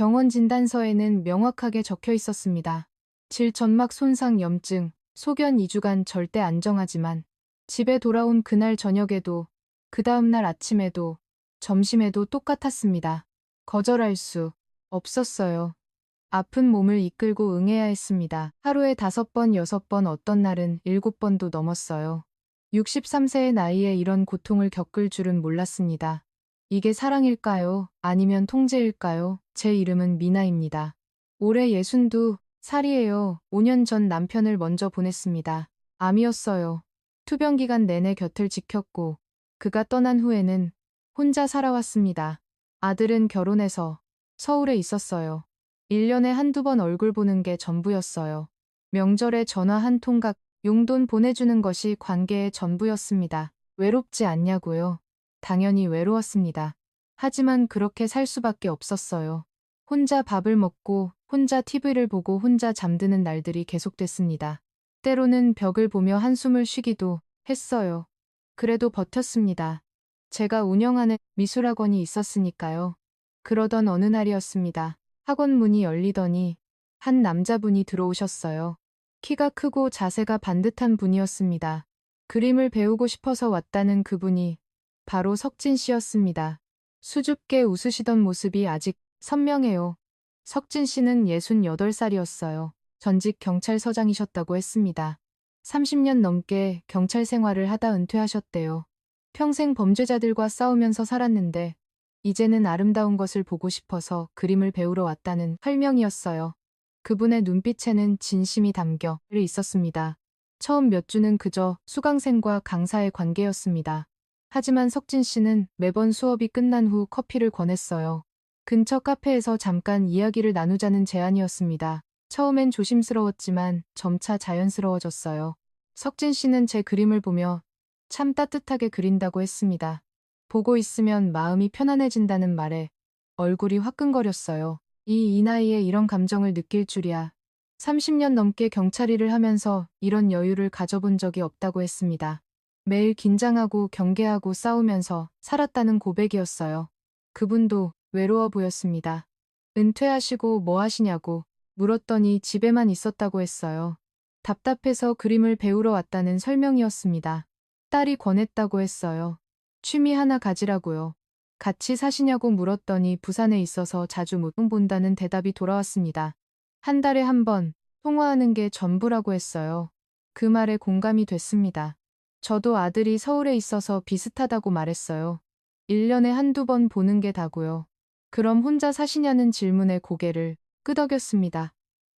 병원 진단서에는 명확하게 적혀 있었습니다. 질전막 손상 염증, 소견 2주간 절대 안정하지만 집에 돌아온 그날 저녁에도 그 다음날 아침에도 점심에도 똑같았습니다. 거절할 수 없었어요. 아픈 몸을 이끌고 응해야 했습니다. 하루에 5번, 6번, 어떤 날은 7번도 넘었어요. 63세의 나이에 이런 고통을 겪을 줄은 몰랐습니다. 이게 사랑일까요? 아니면 통제일까요? 제 이름은 미나입니다. 올해 62살이에요. 5년 전 남편을 먼저 보냈습니다. 암이었어요. 투병 기간 내내 곁을 지켰고 그가 떠난 후에는 혼자 살아왔습니다. 아들은 결혼해서 서울에 있었어요. 1년에 한두 번 얼굴 보는 게 전부였어요. 명절에 전화 한 통각, 용돈 보내주는 것이 관계의 전부였습니다. 외롭지 않냐고요? 당연히 외로웠습니다. 하지만 그렇게 살 수밖에 없었어요. 혼자 밥을 먹고 혼자 TV를 보고 혼자 잠드는 날들이 계속됐습니다. 때로는 벽을 보며 한숨을 쉬기도 했어요. 그래도 버텼습니다. 제가 운영하는 미술학원이 있었으니까요. 그러던 어느 날이었습니다. 학원 문이 열리더니 한 남자분이 들어오셨어요. 키가 크고 자세가 반듯한 분이었습니다. 그림을 배우고 싶어서 왔다는 그분이 바로 석진 씨였습니다. 수줍게 웃으시던 모습이 아직 선명해요. 석진 씨는 68살이었어요. 전직 경찰서장이셨다고 했습니다. 30년 넘게 경찰 생활을 하다 은퇴하셨대요. 평생 범죄자들과 싸우면서 살았는데 이제는 아름다운 것을 보고 싶어서 그림을 배우러 왔다는 설명이었어요. 그분의 눈빛에는 진심이 담겨 있었습니다. 처음 몇 주는 그저 수강생과 강사의 관계였습니다. 하지만 석진 씨는 매번 수업이 끝난 후 커피를 권했어요. 근처 카페에서 잠깐 이야기를 나누자는 제안이었습니다. 처음엔 조심스러웠지만 점차 자연스러워졌어요. 석진 씨는 제 그림을 보며 참 따뜻하게 그린다고 했습니다. 보고 있으면 마음이 편안해진다는 말에 얼굴이 화끈거렸어요. 이 나이에 이런 감정을 느낄 줄이야. 30년 넘게 경찰 일을 하면서 이런 여유를 가져본 적이 없다고 했습니다. 매일 긴장하고 경계하고 싸우면서 살았다는 고백이었어요. 그분도 외로워 보였습니다. 은퇴하시고 뭐 하시냐고 물었더니 집에만 있었다고 했어요. 답답해서 그림을 배우러 왔다는 설명이었습니다. 딸이 권했다고 했어요. 취미 하나 가지라고요. 같이 사시냐고 물었더니 부산에 있어서 자주 못 본다는 대답이 돌아왔습니다. 한 달에 한 번 통화하는 게 전부라고 했어요. 그 말에 공감이 됐습니다. 저도 아들이 서울에 있어서 비슷하다고 말했어요. 1년에 한두 번 보는 게 다고요. 그럼 혼자 사시냐는 질문에 고개를 끄덕였습니다.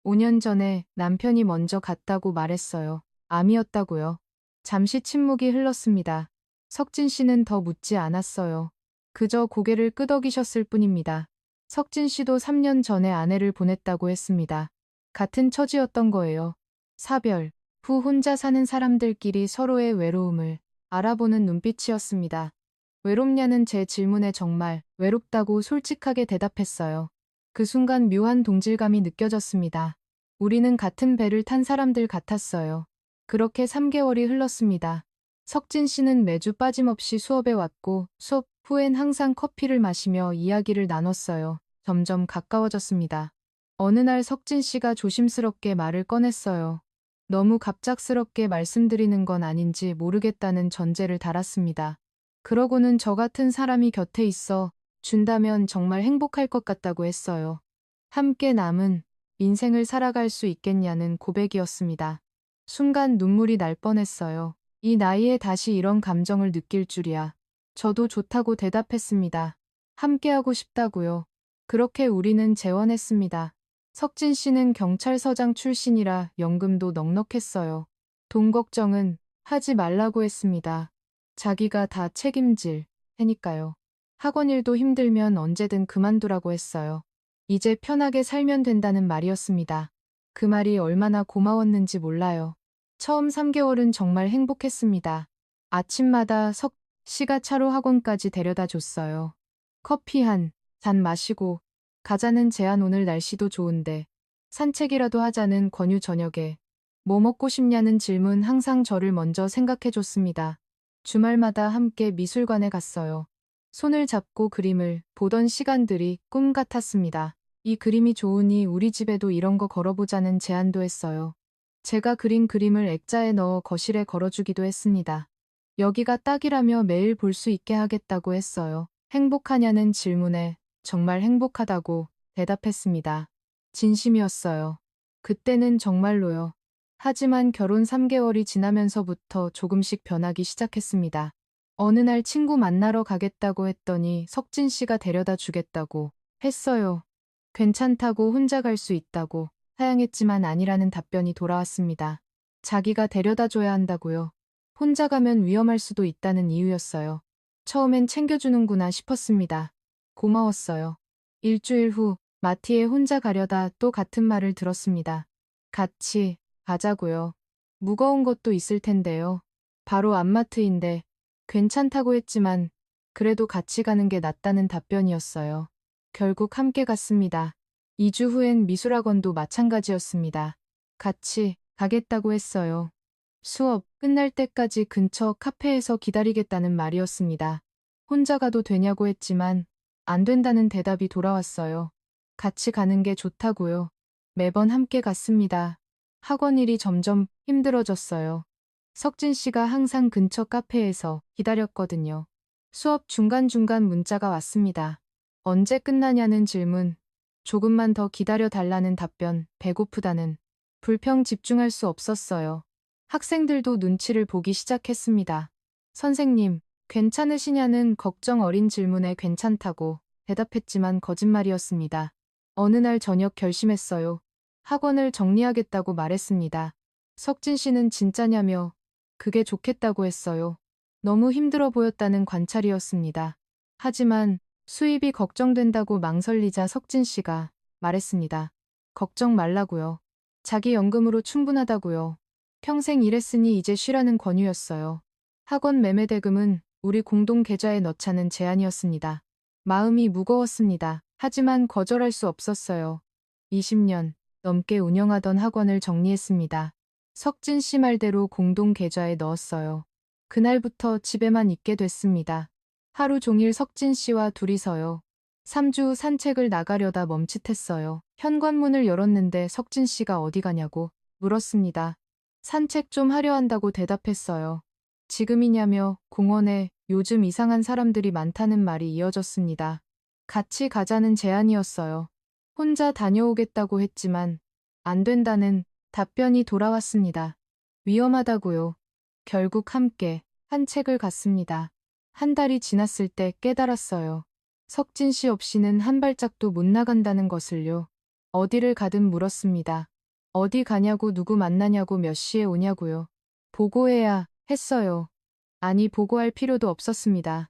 5년 전에 남편이 먼저 갔다고 말했어요. 암이었다고요. 잠시 침묵이 흘렀습니다. 석진 씨는 더 묻지 않았어요. 그저 고개를 끄덕이셨을 뿐입니다. 석진 씨도 3년 전에 아내를 보냈다고 했습니다. 같은 처지였던 거예요. 사별 후 혼자 사는 사람들끼리 서로의 외로움을 알아보는 눈빛이었습니다. 외롭냐는 제 질문에 정말 외롭다고 솔직하게 대답했어요. 그 순간 묘한 동질감이 느껴졌습니다. 우리는 같은 배를 탄 사람들 같았어요. 그렇게 3개월이 흘렀습니다. 석진 씨는 매주 빠짐없이 수업에 왔고 수업 후엔 항상 커피를 마시며 이야기를 나눴어요. 점점 가까워졌습니다. 어느 날 석진 씨가 조심스럽게 말을 꺼냈어요. 너무 갑작스럽게 말씀드리는 건 아닌지 모르겠다는 전제를 달았습니다. 그러고는 저 같은 사람이 곁에 있어 준다면 정말 행복할 것 같다고 했어요. 함께 남은 인생을 살아갈 수 있겠냐는 고백이었습니다. 순간 눈물이 날 뻔했어요. 이 나이에 다시 이런 감정을 느낄 줄이야. 저도 좋다고 대답했습니다. 함께하고 싶다고요. 그렇게 우리는 재혼했습니다. 석진 씨는 경찰서장 출신이라 연금도 넉넉했어요. 돈 걱정은 하지 말라고 했습니다. 자기가 다 책임질 테니까요. 학원 일도 힘들면 언제든 그만두라고 했어요. 이제 편하게 살면 된다는 말이었습니다. 그 말이 얼마나 고마웠는지 몰라요. 처음 3개월은 정말 행복했습니다. 아침마다 석 씨가 차로 학원까지 데려다 줬어요. 커피 한 잔 마시고 가자는 제안 오늘 날씨도 좋은데 산책이라도 하자는 권유 저녁에 뭐 먹고 싶냐는 질문 항상 저를 먼저 생각해 줬습니다. 주말마다 함께 미술관에 갔어요. 손을 잡고 그림을 보던 시간들이 꿈 같았습니다. 이 그림이 좋으니 우리 집에도 이런 거 걸어보자는 제안도 했어요. 제가 그린 그림을 액자에 넣어 거실에 걸어주기도 했습니다. 여기가 딱이라며 매일 볼 수 있게 하겠다고 했어요. 행복하냐는 질문에 정말 행복하다고 대답했습니다. 진심이었어요. 그때는 정말로요. 하지만 결혼 3개월이 지나면서부터 조금씩 변하기 시작했습니다. 어느 날 친구 만나러 가겠다고 했더니 석진 씨가 데려다 주겠다고 했어요. 괜찮다고 혼자 갈 수 있다고 사양했지만 아니라는 답변이 돌아왔습니다. 자기가 데려다 줘야 한다고요. 혼자 가면 위험할 수도 있다는 이유였어요. 처음엔 챙겨주는구나 싶었습니다. 고마웠어요. 일주일 후 마티에 혼자 가려다 또 같은 말을 들었습니다. 같이 가자고요. 무거운 것도 있을 텐데요. 바로 앞마트인데 괜찮다고 했지만 그래도 같이 가는 게 낫다는 답변이었어요. 결국 함께 갔습니다. 2주 후엔 미술학원도 마찬가지였습니다. 같이 가겠다고 했어요. 수업 끝날 때까지 근처 카페에서 기다리겠다는 말이었습니다. 혼자 가도 되냐고 했지만 안 된다는 대답이 돌아왔어요. 같이 가는 게 좋다고요. 매번 함께 갔습니다. 학원 일이 점점 힘들어졌어요. 석진 씨가 항상 근처 카페에서 기다렸거든요. 수업 중간중간 문자가 왔습니다. 언제 끝나냐는 질문, 조금만 더 기다려 달라는 답변, 배고프다는 불평. 집중할 수 없었어요. 학생들도 눈치를 보기 시작했습니다. 선생님, 괜찮으시냐는 걱정 어린 질문에 괜찮다고 대답했지만 거짓말이었습니다. 어느 날 저녁 결심했어요. 학원을 정리하겠다고 말했습니다. 석진 씨는 진짜냐며 그게 좋겠다고 했어요. 너무 힘들어 보였다는 관찰이었습니다. 하지만 수입이 걱정된다고 망설이자 석진 씨가 말했습니다. 걱정 말라고요. 자기 연금으로 충분하다고요. 평생 일했으니 이제 쉬라는 권유였어요. 학원 매매 대금은 우리 공동 계좌에 넣자는 제안이었습니다. 마음이 무거웠습니다. 하지만 거절할 수 없었어요. 20년 넘게 운영하던 학원을 정리했습니다. 석진 씨 말대로 공동 계좌에 넣었어요. 그날부터 집에만 있게 됐습니다. 하루 종일 석진 씨와 둘이서요. 3주 후 산책을 나가려다 멈칫했어요. 현관문을 열었는데 석진 씨가 어디 가냐고 물었습니다. 산책 좀 하려 한다고 대답했어요. 지금이냐며 공원에 요즘 이상한 사람들이 많다는 말이 이어졌습니다. 같이 가자는 제안이었어요. 혼자 다녀오겠다고 했지만 안 된다는 답변이 돌아왔습니다. 위험하다고요. 결국 함께 산책을 갔습니다. 한 달이 지났을 때 깨달았어요. 석진 씨 없이는 한 발짝도 못 나간다는 것을요. 어디를 가든 물었습니다. 어디 가냐고, 누구 만나냐고, 몇 시에 오냐고요. 보고해야 했어요. 아니, 보고할 필요도 없었습니다.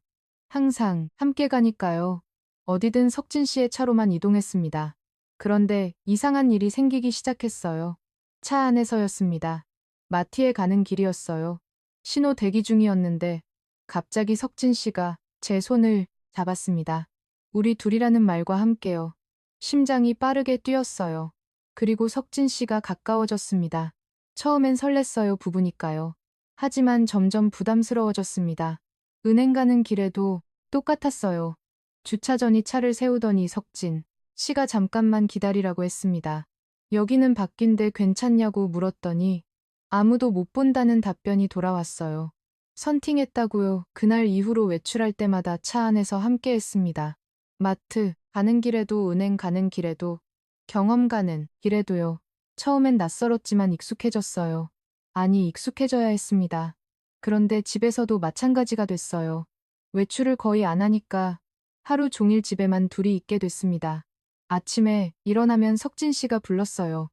항상 함께 가니까요. 어디든 석진 씨의 차로만 이동했습니다. 그런데 이상한 일이 생기기 시작했어요. 차 안에서였습니다. 마티에 가는 길이었어요. 신호 대기 중이었는데 갑자기 석진 씨가 제 손을 잡았습니다. 우리 둘이라는 말과 함께요. 심장이 빠르게 뛰었어요. 그리고 석진 씨가 가까워졌습니다. 처음엔 설렜어요. 부부니까요. 하지만 점점 부담스러워졌습니다. 은행 가는 길에도 똑같았어요. 주차 전이 차를 세우더니 석진 씨가 잠깐만 기다리라고 했습니다. 여기는 바뀐데 괜찮냐고 물었더니 아무도 못 본다는 답변이 돌아왔어요. 선팅했다고요. 그날 이후로 외출할 때마다 차 안에서 함께 했습니다. 마트 가는 길에도, 은행 가는 길에도, 경험 가는 길에도요. 처음엔 낯설었지만 익숙해졌어요. 아니, 익숙해져야 했습니다. 그런데 집에서도 마찬가지가 됐어요. 외출을 거의 안 하니까 하루 종일 집에만 둘이 있게 됐습니다. 아침에 일어나면 석진 씨가 불렀어요.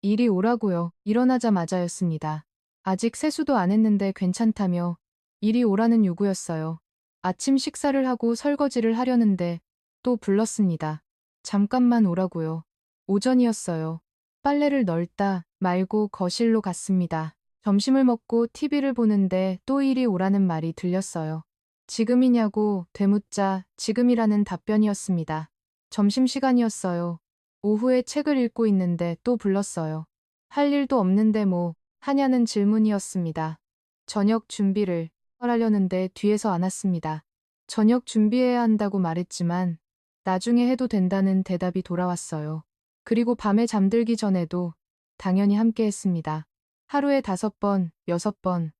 이리 오라고요. 일어나자마자였습니다. 아직 세수도 안 했는데 괜찮다며 이리 오라는 요구였어요. 아침 식사를 하고 설거지를 하려는데 또 불렀습니다. 잠깐만 오라고요. 오전이었어요. 빨래를 널다 말고 거실로 갔습니다. 점심을 먹고 TV를 보는데 또 이리 오라는 말이 들렸어요. 지금이냐고 되묻자 지금이라는 답변이었습니다. 점심시간이었어요. 오후에 책을 읽고 있는데 또 불렀어요. 할 일도 없는데 뭐 하냐는 질문이었습니다. 저녁 준비를 하려는데 뒤에서 안았습니다. 저녁 준비해야 한다고 말했지만 나중에 해도 된다는 대답이 돌아왔어요. 그리고 밤에 잠들기 전에도 당연히 함께 했습니다. 하루에 5번, 6번,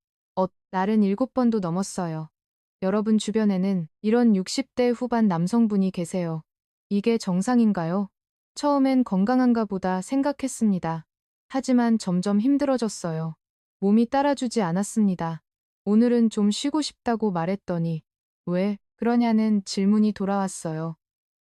날은 7번도 넘었어요. 여러분 주변에는 이런 60대 후반 남성분이 계세요. 이게 정상인가요? 처음엔 건강한가 보다 생각했습니다. 하지만 점점 힘들어졌어요. 몸이 따라주지 않았습니다. 오늘은 좀 쉬고 싶다고 말했더니 왜 그러냐는 질문이 돌아왔어요.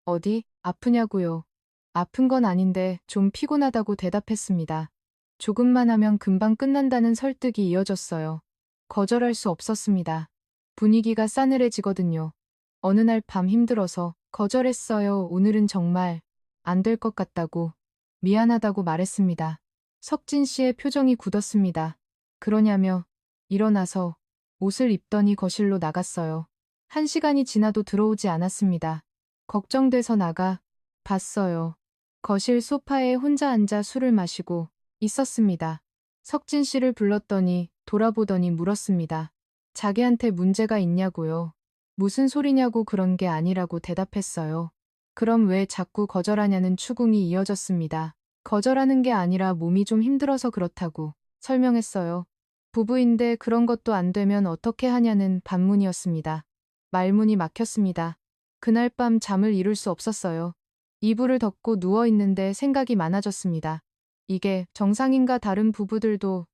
어디 아프냐고요. 아픈 건 아닌데 좀 피곤하다고 대답했습니다. 조금만 하면 금방 끝난다는 설득이 이어졌어요. 거절할 수 없었습니다. 분위기가 싸늘해지거든요. 어느 날 밤 힘들어서 거절했어요. 오늘은 정말 안 될 것 같다고 미안하다고 말했습니다. 석진 씨의 표정이 굳었습니다. 그러냐며 일어나서 옷을 입더니 거실로 나갔어요. 1시간이 지나도 들어오지 않았습니다. 걱정돼서 나가 봤어요. 거실 소파에 혼자 앉아 술을 마시고 있었습니다. 석진 씨를 불렀더니 돌아보더니 물었습니다. 자기한테 문제가 있냐고요. 무슨 소리냐고 그런 게 아니라고 대답했어요. 그럼 왜 자꾸 거절하냐는 추궁이 이어졌습니다. 거절하는 게 아니라 몸이 좀 힘들어서 그렇다고 설명했어요. 부부인데 그런 것도 안 되면 어떻게 하냐는 반문이었습니다. 말문이 막혔습니다. 그날 밤 잠을 이룰 수 없었어요. 이불을 덮고 누워 있는데 생각이 많아졌습니다. 이게 정상인가 다른 부부들도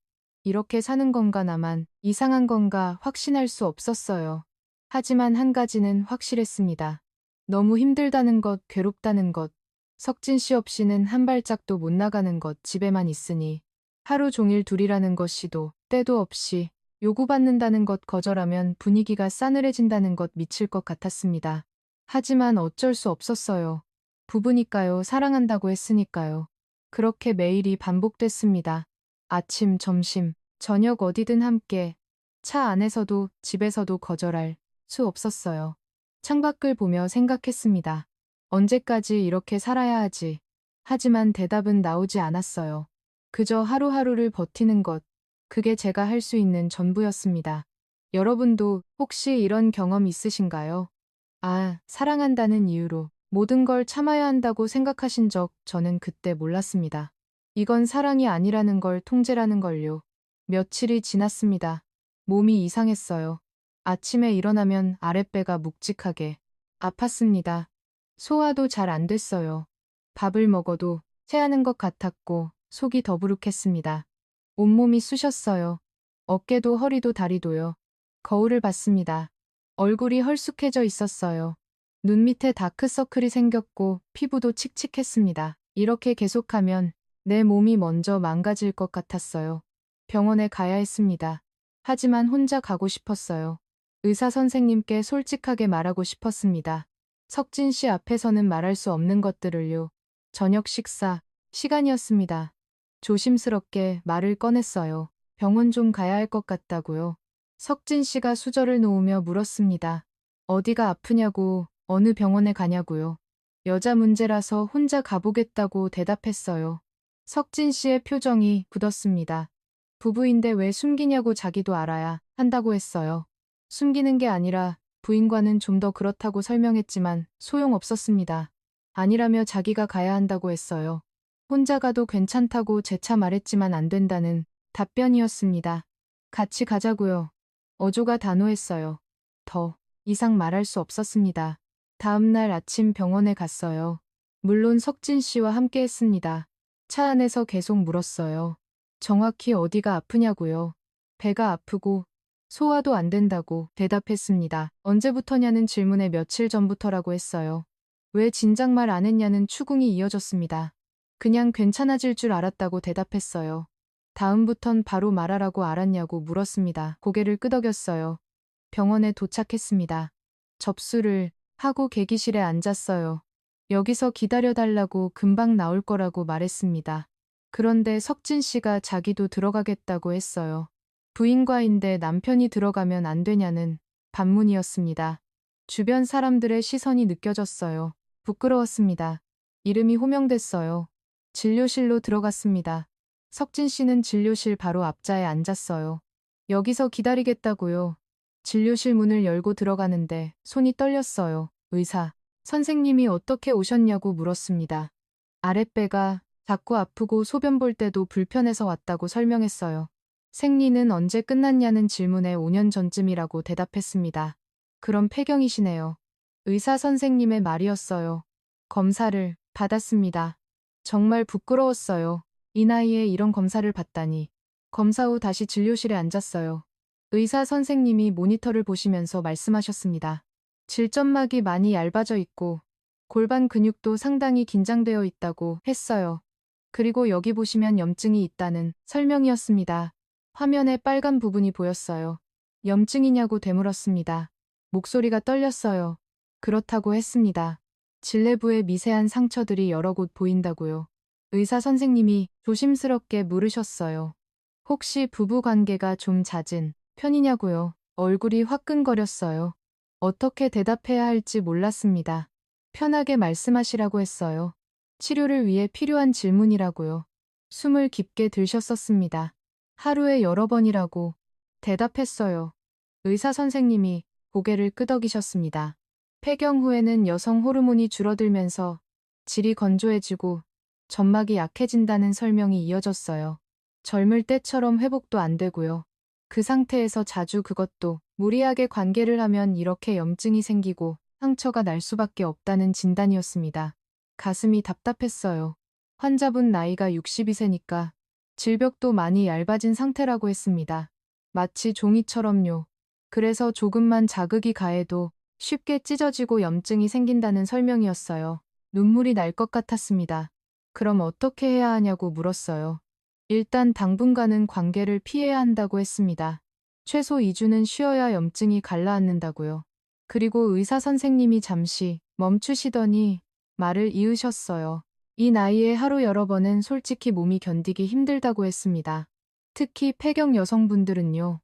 이렇게 사는 건가 나만 이상한 건가 확신할 수 없었어요. 하지만 한 가지는 확실했습니다. 너무 힘들다는 것, 괴롭다는 것, 석진 씨 없이는 한 발짝도 못 나가는 것, 집에만 있으니 하루 종일 둘이라는 것이도 때도 없이 요구받는다는 것, 거절하면 분위기가 싸늘해진다는 것 미칠 것 같았습니다. 하지만 어쩔 수 없었어요. 부부니까요, 사랑한다고 했으니까요. 그렇게 매일이 반복됐습니다. 아침, 점심, 저녁 어디든 함께, 차 안에서도 집에서도 거절할 수 없었어요. 창밖을 보며 생각했습니다. 언제까지 이렇게 살아야 하지? 하지만 대답은 나오지 않았어요. 그저 하루하루를 버티는 것, 그게 제가 할 수 있는 전부였습니다. 여러분도 혹시 이런 경험 있으신가요? 아, 사랑한다는 이유로 모든 걸 참아야 한다고 생각하신 적 저는 그때 몰랐습니다. 이건 사랑이 아니라는 걸 통제라는 걸요. 며칠이 지났습니다. 몸이 이상했어요. 아침에 일어나면 아랫배가 묵직하게 아팠습니다. 소화도 잘 안 됐어요. 밥을 먹어도 체하는 것 같았고 속이 더부룩했습니다. 온몸이 쑤셨어요. 어깨도 허리도 다리도요. 거울을 봤습니다. 얼굴이 헐쑥해져 있었어요. 눈 밑에 다크서클이 생겼고 피부도 칙칙했습니다. 이렇게 계속하면 내 몸이 먼저 망가질 것 같았어요. 병원에 가야 했습니다. 하지만 혼자 가고 싶었어요. 의사 선생님께 솔직하게 말하고 싶었습니다. 석진 씨 앞에서는 말할 수 없는 것들을요. 저녁 식사 시간이었습니다. 조심스럽게 말을 꺼냈어요. 병원 좀 가야 할 것 같다고요. 석진 씨가 수저를 놓으며 물었습니다. 어디가 아프냐고, 어느 병원에 가냐고요. 여자 문제라서 혼자 가보겠다고 대답했어요. 석진 씨의 표정이 굳었습니다. 부부인데 왜 숨기냐고 자기도 알아야 한다고 했어요. 숨기는 게 아니라 부인과는 좀 더 그렇다고 설명했지만 소용없었습니다. 아니라며 자기가 가야 한다고 했어요. 혼자 가도 괜찮다고 재차 말했지만 안 된다는 답변이었습니다. 같이 가자고요. 어조가 단호했어요. 더 이상 말할 수 없었습니다. 다음 날 아침 병원에 갔어요. 물론 석진 씨와 함께 했습니다. 차 안에서 계속 물었어요. 정확히 어디가 아프냐고요. 배가 아프고 소화도 안 된다고 대답했습니다. 언제부터냐는 질문에 며칠 전부터라고 했어요. 왜 진작 말 안 했냐는 추궁이 이어졌습니다. 그냥 괜찮아질 줄 알았다고 대답했어요. 다음부턴 바로 말하라고 알았냐고 물었습니다. 고개를 끄덕였어요. 병원에 도착했습니다. 접수를 하고 대기실에 앉았어요. 여기서 기다려달라고 금방 나올 거라고 말했습니다. 그런데 석진 씨가 자기도 들어가겠다고 했어요. 부인과인데 남편이 들어가면 안 되냐는 반문이었습니다. 주변 사람들의 시선이 느껴졌어요. 부끄러웠습니다. 이름이 호명됐어요. 진료실로 들어갔습니다. 석진 씨는 진료실 바로 앞자에 앉았어요. 여기서 기다리겠다고요. 진료실 문을 열고 들어가는데 손이 떨렸어요. 의사. 선생님이 어떻게 오셨냐고 물었습니다. 아랫배가 자꾸 아프고 소변 볼 때도 불편해서 왔다고 설명했어요. 생리는 언제 끝났냐는 질문에 5년 전쯤이라고 대답했습니다. 그럼 폐경이시네요. 의사 선생님의 말이었어요. 검사를 받았습니다. 정말 부끄러웠어요. 이 나이에 이런 검사를 받다니. 검사 후 다시 진료실에 앉았어요. 의사 선생님이 모니터를 보시면서 말씀하셨습니다. 질점막이 많이 얇아져 있고 골반 근육도 상당히 긴장되어 있다고 했어요. 그리고 여기 보시면 염증이 있다는 설명이었습니다. 화면에 빨간 부분이 보였어요. 염증이냐고 되물었습니다. 목소리가 떨렸어요. 그렇다고 했습니다. 질내부에 미세한 상처들이 여러 곳 보인다고요. 의사 선생님이 조심스럽게 물으셨어요. 혹시 부부 관계가 좀 잦은 편이냐고요. 얼굴이 화끈거렸어요. 어떻게 대답해야 할지 몰랐습니다. 편하게 말씀하시라고 했어요. 치료를 위해 필요한 질문이라고요. 숨을 깊게 들셨었습니다. 하루에 여러 번이라고 대답했어요. 의사 선생님이 고개를 끄덕이셨습니다. 폐경 후에는 여성 호르몬이 줄어들면서 질이 건조해지고 점막이 약해진다는 설명이 이어졌어요. 젊을 때처럼 회복도 안 되고요. 그 상태에서 자주 그것도 무리하게 관계를 하면 이렇게 염증이 생기고 상처가 날 수밖에 없다는 진단이었습니다. 가슴이 답답했어요. 환자분 나이가 62세니까 질벽도 많이 얇아진 상태라고 했습니다. 마치 종이처럼요. 그래서 조금만 자극이 가해도 쉽게 찢어지고 염증이 생긴다는 설명이었어요. 눈물이 날 것 같았습니다. 그럼 어떻게 해야 하냐고 물었어요. 일단 당분간은 관계를 피해야 한다고 했습니다. 최소 2주는 쉬어야 염증이 가라앉는다고요. 그리고 의사 선생님이 잠시 멈추시더니 말을 이으셨어요. 이 나이에 하루 여러 번은 솔직히 몸이 견디기 힘들다고 했습니다. 특히 폐경 여성분들은요.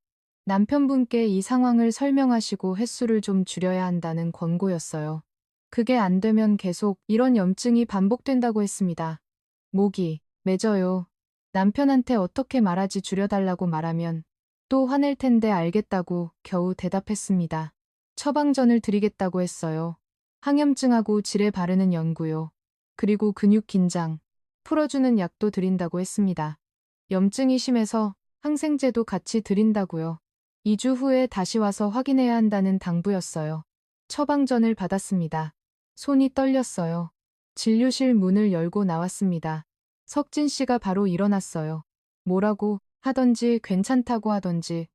남편분께 이 상황을 설명하시고 횟수를 좀 줄여야 한다는 권고였어요. 그게 안 되면 계속 이런 염증이 반복된다고 했습니다. 목이 맺어요. 남편한테 어떻게 말하지 줄여달라고 말하면 또 화낼 텐데 알겠다고 겨우 대답했습니다. 처방전을 드리겠다고 했어요. 항염증하고 질에 바르는 연고요. 그리고 근육 긴장, 풀어주는 약도 드린다고 했습니다. 염증이 심해서 항생제도 같이 드린다고요. 2주 후에 다시 와서 확인해야 한다는 당부였어요. 처방전을 받았습니다. 손이 떨렸어요. 진료실 문을 열고 나왔습니다. 석진 씨가 바로 일어났어요. 뭐라고 하던지 괜찮다고 하던지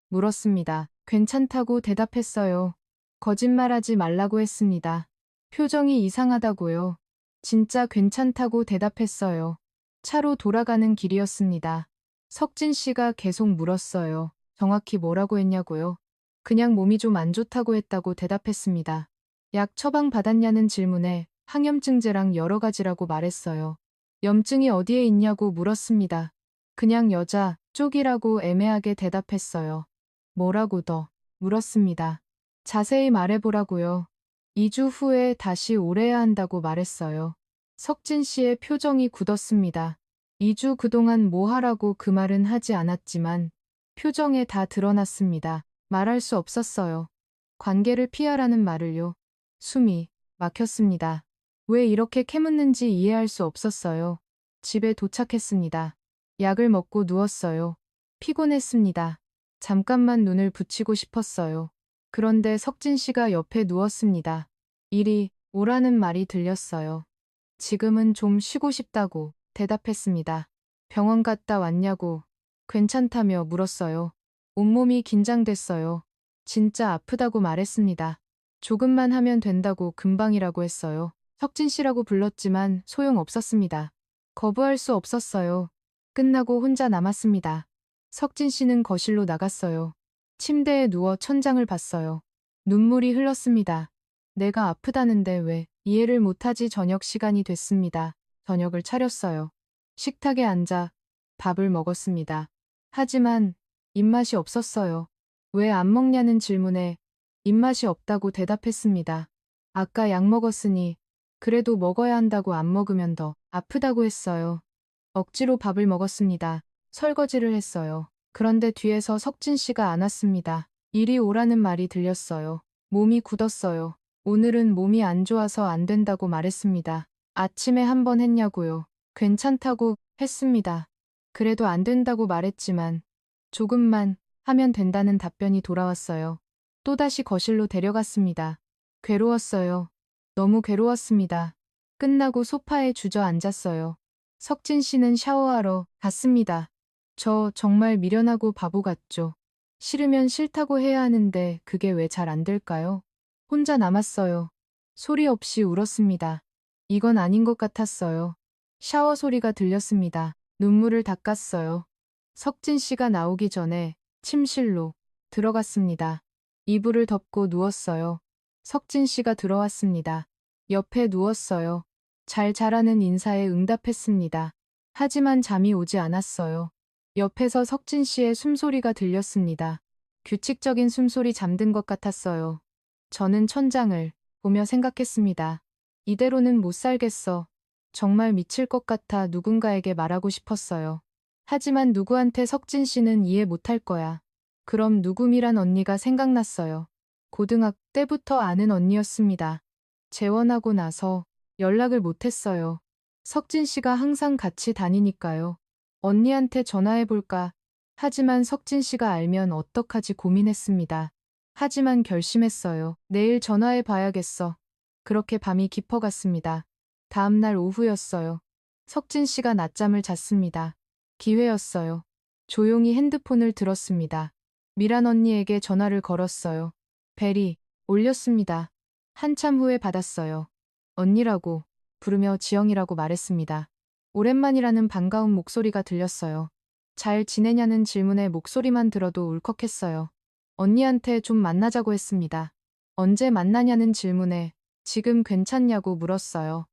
물었습니다. 괜찮다고 대답했어요. 거짓말하지 말라고 했습니다. 표정이 이상하다고요. 진짜 괜찮다고 대답했어요. 차로 돌아가는 길이었습니다. 석진 씨가 계속 물었어요. 정확히 뭐라고 했냐고요? 그냥 몸이 좀 안 좋다고 했다고 대답했습니다. 약 처방 받았냐는 질문에 항염증제랑 여러 가지라고 말했어요. 염증이 어디에 있냐고 물었습니다. 그냥 여자 쪽이라고 애매하게 대답했어요. 뭐라고 더 물었습니다. 자세히 말해보라고요. 2주 후에 다시 오래야 한다고 말했어요. 석진 씨의 표정이 굳었습니다. 2주 그동안 뭐 하라고 그 말은 하지 않았지만 표정에 다 드러났습니다. 말할 수 없었어요. 관계를 피하라는 말을요. 숨이 막혔습니다. 왜 이렇게 캐묻는지 이해할 수 없었어요. 집에 도착했습니다. 약을 먹고 누웠어요. 피곤했습니다. 잠깐만 눈을 붙이고 싶었어요. 그런데 석진 씨가 옆에 누웠습니다. 이리 오라는 말이 들렸어요. 지금은 좀 쉬고 싶다고 대답했습니다. 병원 갔다 왔냐고 괜찮다며 물었어요. 온몸이 긴장됐어요. 진짜 아프다고 말했습니다. 조금만 하면 된다고 금방이라고 했어요. 석진 씨라고 불렀지만 소용없었습니다. 거부할 수 없었어요. 끝나고 혼자 남았습니다. 석진 씨는 거실로 나갔어요. 침대에 누워 천장을 봤어요. 눈물이 흘렀습니다. 내가 아프다는데 왜 이해를 못하지. 저녁 시간이 됐습니다. 저녁을 차렸어요. 식탁에 앉아 밥을 먹었습니다. 하지만 입맛이 없었어요. 왜 안 먹냐는 질문에 입맛이 없다고 대답했습니다. 아까 약 먹었으니 그래도 먹어야 한다고 안 먹으면 더 아프다고 했어요. 억지로 밥을 먹었습니다. 설거지를 했어요. 그런데 뒤에서 석진 씨가 안 왔습니다. 이리 오라는 말이 들렸어요. 몸이 굳었어요. 오늘은 몸이 안 좋아서 안 된다고 말했습니다. 아침에 한 번 했냐고요. 괜찮다고 했습니다. 그래도 안 된다고 말했지만 조금만 하면 된다는 답변이 돌아왔어요. 또다시 거실로 데려갔습니다. 괴로웠어요. 너무 괴로웠습니다. 끝나고 소파에 주저앉았어요. 석진 씨는 샤워하러 갔습니다. 저 정말 미련하고 바보 같죠. 싫으면 싫다고 해야 하는데 그게 왜 잘 안 될까요? 혼자 남았어요. 소리 없이 울었습니다. 이건 아닌 것 같았어요. 샤워 소리가 들렸습니다. 눈물을 닦았어요. 석진 씨가 나오기 전에 침실로 들어갔습니다. 이불을 덮고 누웠어요. 석진 씨가 들어왔습니다. 옆에 누웠어요. 잘 자라는 인사에 응답했습니다. 하지만 잠이 오지 않았어요. 옆에서 석진 씨의 숨소리가 들렸습니다. 규칙적인 숨소리 잠든 것 같았어요. 저는 천장을 보며 생각했습니다. 이대로는 못 살겠어. 정말 미칠 것 같아 누군가에게 말하고 싶었어요. 하지만 누구한테 석진 씨는 이해 못할 거야. 그럼 누구미란 언니가 생각났어요. 고등학교 때부터 아는 언니였습니다. 재혼하고 나서 연락을 못했어요. 석진 씨가 항상 같이 다니니까요. 언니한테 전화해볼까? 하지만 석진 씨가 알면 어떡하지 고민했습니다. 하지만 결심했어요. 내일 전화해 봐야겠어. 그렇게 밤이 깊어갔습니다. 다음날 오후였어요. 석진 씨가 낮잠을 잤습니다. 기회였어요. 조용히 핸드폰을 들었습니다. 미란 언니에게 전화를 걸었어요. 벨이 울렸습니다. 한참 후에 받았어요. 언니라고 부르며 지영이라고 말했습니다. 오랜만이라는 반가운 목소리가 들렸어요. 잘 지내냐는 질문에 목소리만 들어도 울컥했어요. 언니한테 좀 만나자고 했습니다. 언제 만나냐는 질문에 지금 괜찮냐고 물었어요.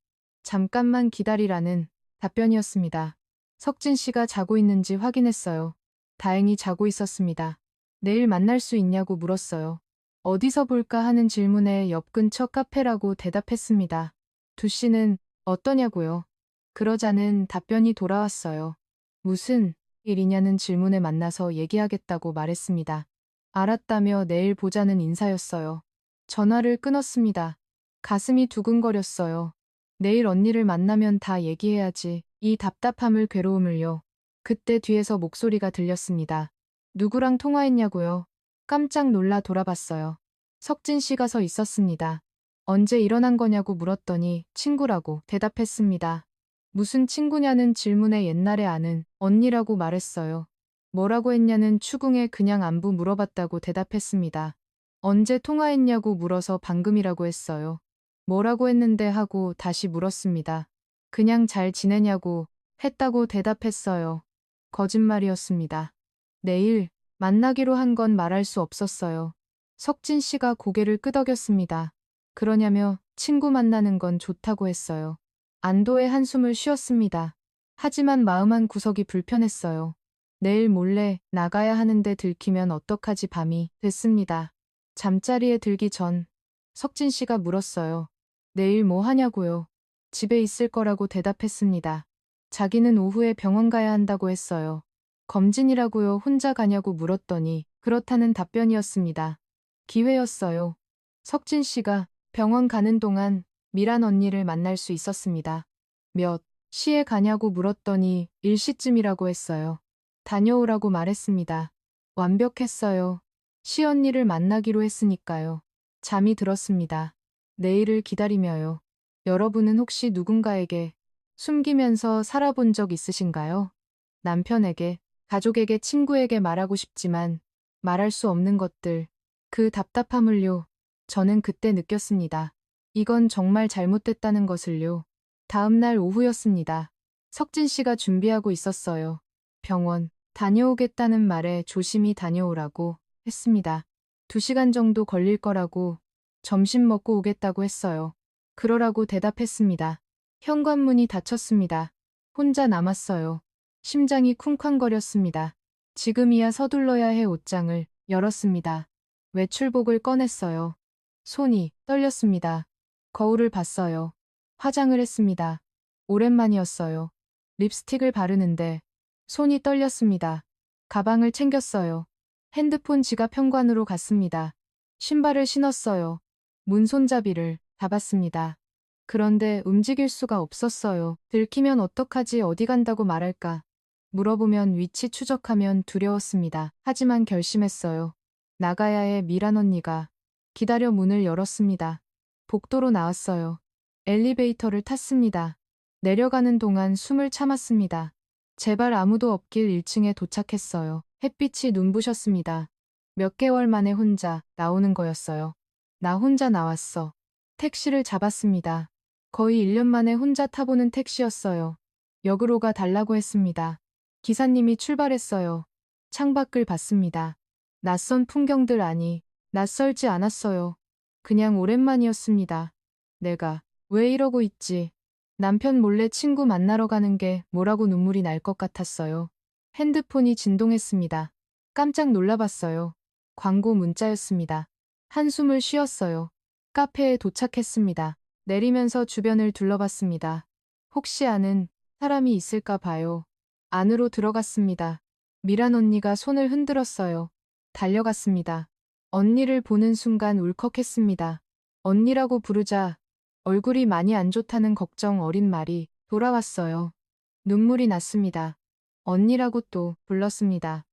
잠깐만 기다리라는 답변이었습니다. 석진 씨가 자고 있는지 확인했어요. 다행히 자고 있었습니다. 내일 만날 수 있냐고 물었어요. 어디서 볼까 하는 질문에 옆 근처 카페라고 대답했습니다. 두 씨는 어떠냐고요? 그러자는 답변이 돌아왔어요. 무슨 일이냐는 질문에 만나서 얘기하겠다고 말했습니다. 알았다며 내일 보자는 인사였어요. 전화를 끊었습니다. 가슴이 두근거렸어요. 내일 언니를 만나면 다 얘기해야지. 이 답답함을 괴로움을요. 그때 뒤에서 목소리가 들렸습니다. 누구랑 통화했냐고요? 깜짝 놀라 돌아봤어요. 석진 씨가 서 있었습니다. 언제 일어난 거냐고 물었더니 친구라고 대답했습니다. 무슨 친구냐는 질문에 옛날에 아는 언니라고 말했어요. 뭐라고 했냐는 추궁에 그냥 안부 물어봤다고 대답했습니다. 언제 통화했냐고 물어서 방금이라고 했어요. 뭐라고 했는데 하고 다시 물었습니다. 그냥 잘 지내냐고 했다고 대답했어요. 거짓말이었습니다. 내일 만나기로 한 건 말할 수 없었어요. 석진 씨가 고개를 끄덕였습니다. 그러냐며 친구 만나는 건 좋다고 했어요. 안도의 한숨을 쉬었습니다. 하지만 마음 한 구석이 불편했어요. 내일 몰래 나가야 하는데 들키면 어떡하지 밤이 됐습니다. 잠자리에 들기 전 석진 씨가 물었어요. 내일 뭐 하냐고요? 집에 있을 거라고 대답했습니다. 자기는 오후에 병원 가야 한다고 했어요. 검진이라고요? 혼자 가냐고 물었더니 그렇다는 답변이었습니다. 기회였어요. 석진 씨가 병원 가는 동안 미란 언니를 만날 수 있었습니다. 몇 시에 가냐고 물었더니 1시쯤이라고 했어요. 다녀오라고 말했습니다. 완벽했어요. 시언니를 만나기로 했으니까요. 잠이 들었습니다. 내일을 기다리며요. 여러분은 혹시 누군가에게 숨기면서 살아본 적 있으신가요? 남편에게, 가족에게, 친구에게 말하고 싶지만 말할 수 없는 것들, 그 답답함을요. 저는 그때 느꼈습니다. 이건 정말 잘못됐다는 것을요. 다음 날 오후였습니다. 석진 씨가 준비하고 있었어요. 병원 다녀오겠다는 말에 조심히 다녀오라고 했습니다. 2시간 정도 걸릴 거라고 점심 먹고 오겠다고 했어요. 그러라고 대답했습니다. 현관문이 닫혔습니다. 혼자 남았어요. 심장이 쿵쾅거렸습니다. 지금이야 서둘러야 해 옷장을 열었습니다. 외출복을 꺼냈어요. 손이 떨렸습니다. 거울을 봤어요. 화장을 했습니다. 오랜만이었어요. 립스틱을 바르는데 손이 떨렸습니다. 가방을 챙겼어요. 핸드폰 지갑 현관으로 갔습니다. 신발을 신었어요. 문손잡이를 잡았습니다. 그런데 움직일 수가 없었어요. 들키면 어떡하지, 어디 간다고 말할까. 물어보면 위치 추적하면 두려웠습니다. 하지만 결심했어요. 나가야 해. 미란 언니가 기다려 문을 열었습니다. 복도로 나왔어요. 엘리베이터를 탔습니다. 내려가는 동안 숨을 참았습니다. 제발 아무도 없길 1층에 도착했어요. 햇빛이 눈부셨습니다. 몇 개월 만에 혼자 나오는 거였어요. 나 혼자 나왔어. 택시를 잡았습니다. 거의 1년 만에 혼자 타보는 택시였어요. 역으로 가 달라고 했습니다. 기사님이 출발했어요. 창밖을 봤습니다. 낯선 풍경들 아니, 낯설지 않았어요. 그냥 오랜만이었습니다. 내가 왜 이러고 있지? 남편 몰래 친구 만나러 가는 게 뭐라고 눈물이 날 것 같았어요. 핸드폰이 진동했습니다. 깜짝 놀라봤어요. 광고 문자였습니다. 한숨을 쉬었어요. 카페에 도착했습니다. 내리면서 주변을 둘러봤습니다. 혹시 아는 사람이 있을까 봐요. 안으로 들어갔습니다. 미란 언니가 손을 흔들었어요. 달려갔습니다. 언니를 보는 순간 울컥했습니다. 언니라고 부르자 얼굴이 많이 안 좋다는 걱정 어린 말이 돌아왔어요. 눈물이 났습니다. 언니라고 또 불렀습니다.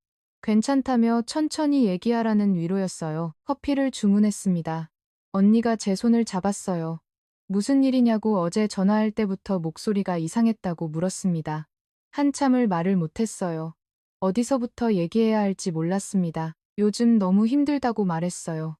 괜찮다며 천천히 얘기하라는 위로였어요. 커피를 주문했습니다. 언니가 제 손을 잡았어요. 무슨 일이냐고 어제 전화할 때부터 목소리가 이상했다고 물었습니다. 한참을 말을 못했어요. 어디서부터 얘기해야 할지 몰랐습니다. 요즘 너무 힘들다고 말했어요.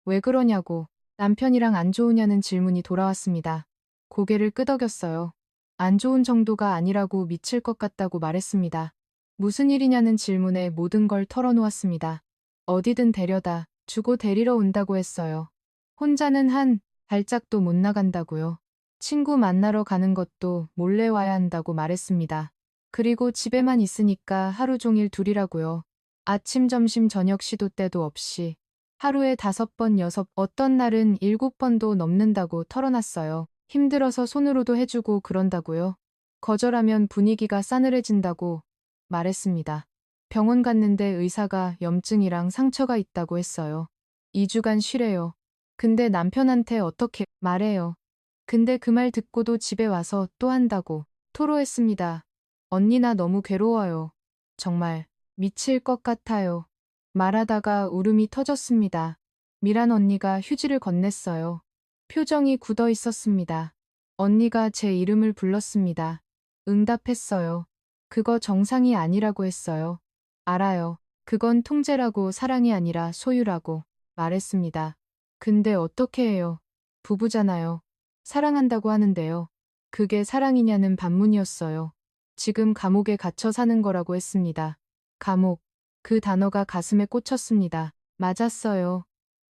왜 그러냐고, 남편이랑 안 좋으냐는 질문이 돌아왔습니다. 고개를 끄덕였어요. 안 좋은 정도가 아니라고 미칠 것 같다고 말했습니다. 무슨 일이냐는 질문에 모든 걸 털어놓았습니다. 어디든 데려다 주고 데리러 온다고 했어요. 혼자는 한 발짝도 못 나간다고요. 친구 만나러 가는 것도 몰래 와야 한다고 말했습니다. 그리고 집에만 있으니까 하루 종일 둘이라고요. 아침, 점심, 저녁 시도 때도 없이 하루에 5번, 6, 어떤 날은 7번도 넘는다고 털어놨어요. 힘들어서 손으로도 해주고 그런다고요. 거절하면 분위기가 싸늘해진다고 말했습니다. 병원 갔는데 의사가 염증이랑 상처가 있다고 했어요. 2주간 쉬래요. 근데 남편한테 어떻게 말해요. 근데 그 말 듣고도 집에 와서 또 한다고 토로했습니다. 언니 나 너무 괴로워요. 정말 미칠 것 같아요. 말하다가 울음이 터졌습니다. 미란 언니가 휴지를 건넸어요. 표정이 굳어 있었습니다. 언니가 제 이름을 불렀습니다. 응답했어요. 그거 정상이 아니라고 했어요. 알아요. 그건 통제라고 사랑이 아니라 소유라고 말했습니다. 근데 어떻게 해요? 부부잖아요. 사랑한다고 하는데요. 그게 사랑이냐는 반문이었어요. 지금 감옥에 갇혀 사는 거라고 했습니다. 감옥. 그 단어가 가슴에 꽂혔습니다. 맞았어요.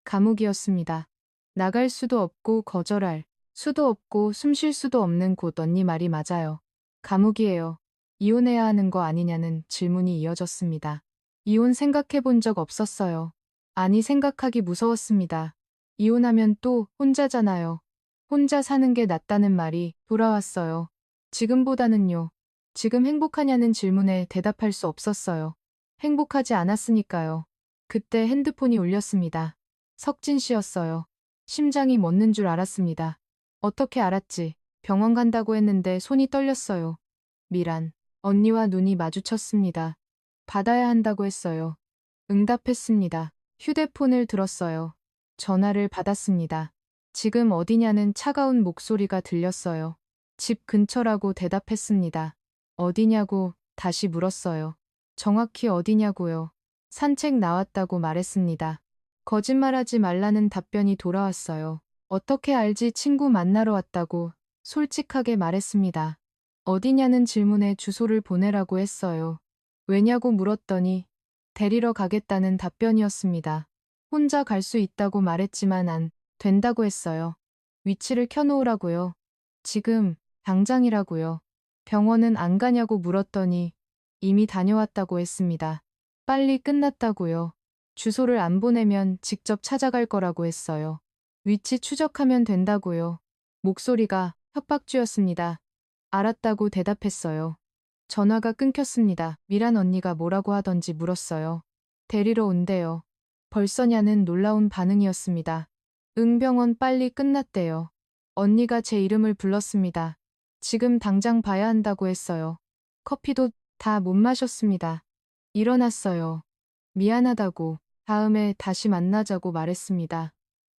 감옥이었습니다. 나갈 수도 없고 거절할 수도 없고 숨 쉴 수도 없는 곳. 언니 말이 맞아요. 감옥이에요. 이혼해야 하는 거 아니냐는 질문이 이어졌습니다. 이혼 생각해 본 적 없었어요. 아니 생각하기 무서웠습니다. 이혼하면 또 혼자잖아요. 혼자 사는 게 낫다는 말이 돌아왔어요. 지금보다는요. 지금 행복하냐는 질문에 대답할 수 없었어요. 행복하지 않았으니까요. 그때 핸드폰이 울렸습니다. 석진 씨였어요. 심장이 멎는 줄 알았습니다. 어떻게 알았지? 병원 간다고 했는데 손이 떨렸어요. 미란, 언니와 눈이 마주쳤습니다. 받아야 한다고 했어요. 응답했습니다. 휴대폰을 들었어요. 전화를 받았습니다. 지금 어디냐는 차가운 목소리가 들렸어요. 집 근처라고 대답했습니다. 어디냐고 다시 물었어요. 정확히 어디냐고요. 산책 나왔다고 말했습니다. 거짓말하지 말라는 답변이 돌아왔어요. 어떻게 알지? 친구 만나러 왔다고 솔직하게 말했습니다. 어디냐는 질문에 주소를 보내라고 했어요. 왜냐고 물었더니 데리러 가겠다는 답변이었습니다. 혼자 갈 수 있다고 말했지만 안 된다고 했어요. 위치를 켜놓으라고요. 지금 당장이라고요. 병원은 안 가냐고 물었더니 이미 다녀왔다고 했습니다. 빨리 끝났다고요. 주소를 안 보내면 직접 찾아갈 거라고 했어요. 위치 추적하면 된다고요. 목소리가 협박주였습니다. 알았다고 대답했어요. 전화가 끊겼습니다. 미란 언니가 뭐라고 하던지 물었어요. 데리러 온대요. 벌써냐는 놀라운 반응이었습니다. 응병원 빨리 끝났대요. 언니가 제 이름을 불렀습니다. 지금 당장 봐야 한다고 했어요. 커피도 다 못 마셨습니다. 일어났어요. 미안하다고, 다음에 다시 만나자고 말했습니다.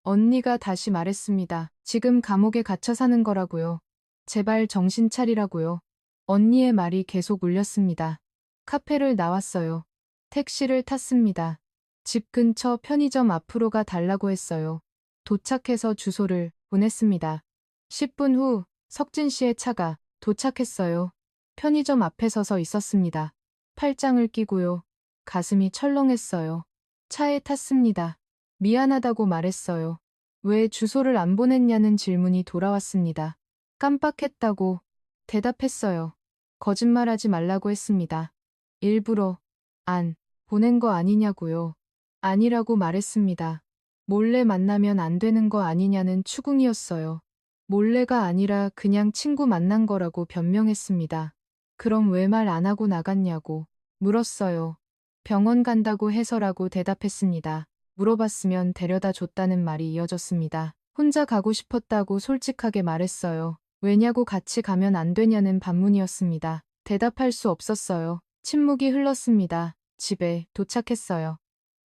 언니가 다시 말했습니다. 지금 감옥에 갇혀 사는 거라고요. 제발 정신 차리라고요. 언니의 말이 계속 울렸습니다. 카페를 나왔어요. 택시를 탔습니다. 집 근처 편의점 앞으로 달라고 했어요. 도착해서 주소를 보냈습니다. 10분 후 석진 씨의 차가 도착했어요. 편의점 앞에 서서 있었습니다. 팔짱을 끼고요. 가슴이 철렁했어요. 차에 탔습니다. 미안하다고 말했어요. 왜 주소를 안 보냈냐는 질문이 돌아왔습니다. 깜빡했다고 대답했어요. 거짓말하지 말라고 했습니다. 일부러 안 보낸 거 아니냐고요. 아니라고 말했습니다. 몰래 만나면 안 되는 거 아니냐는 추궁이었어요. 몰래가 아니라 그냥 친구 만난 거라고 변명했습니다. 그럼 왜 말 안 하고 나갔냐고 물었어요. 병원 간다고 해서라고 대답했습니다. 물어봤으면 데려다 줬다는 말이 이어졌습니다. 혼자 가고 싶었다고 솔직하게 말했어요. 왜냐고 같이 가면 안 되냐는 반문이었습니다. 대답할 수 없었어요. 침묵이 흘렀습니다. 집에 도착했어요.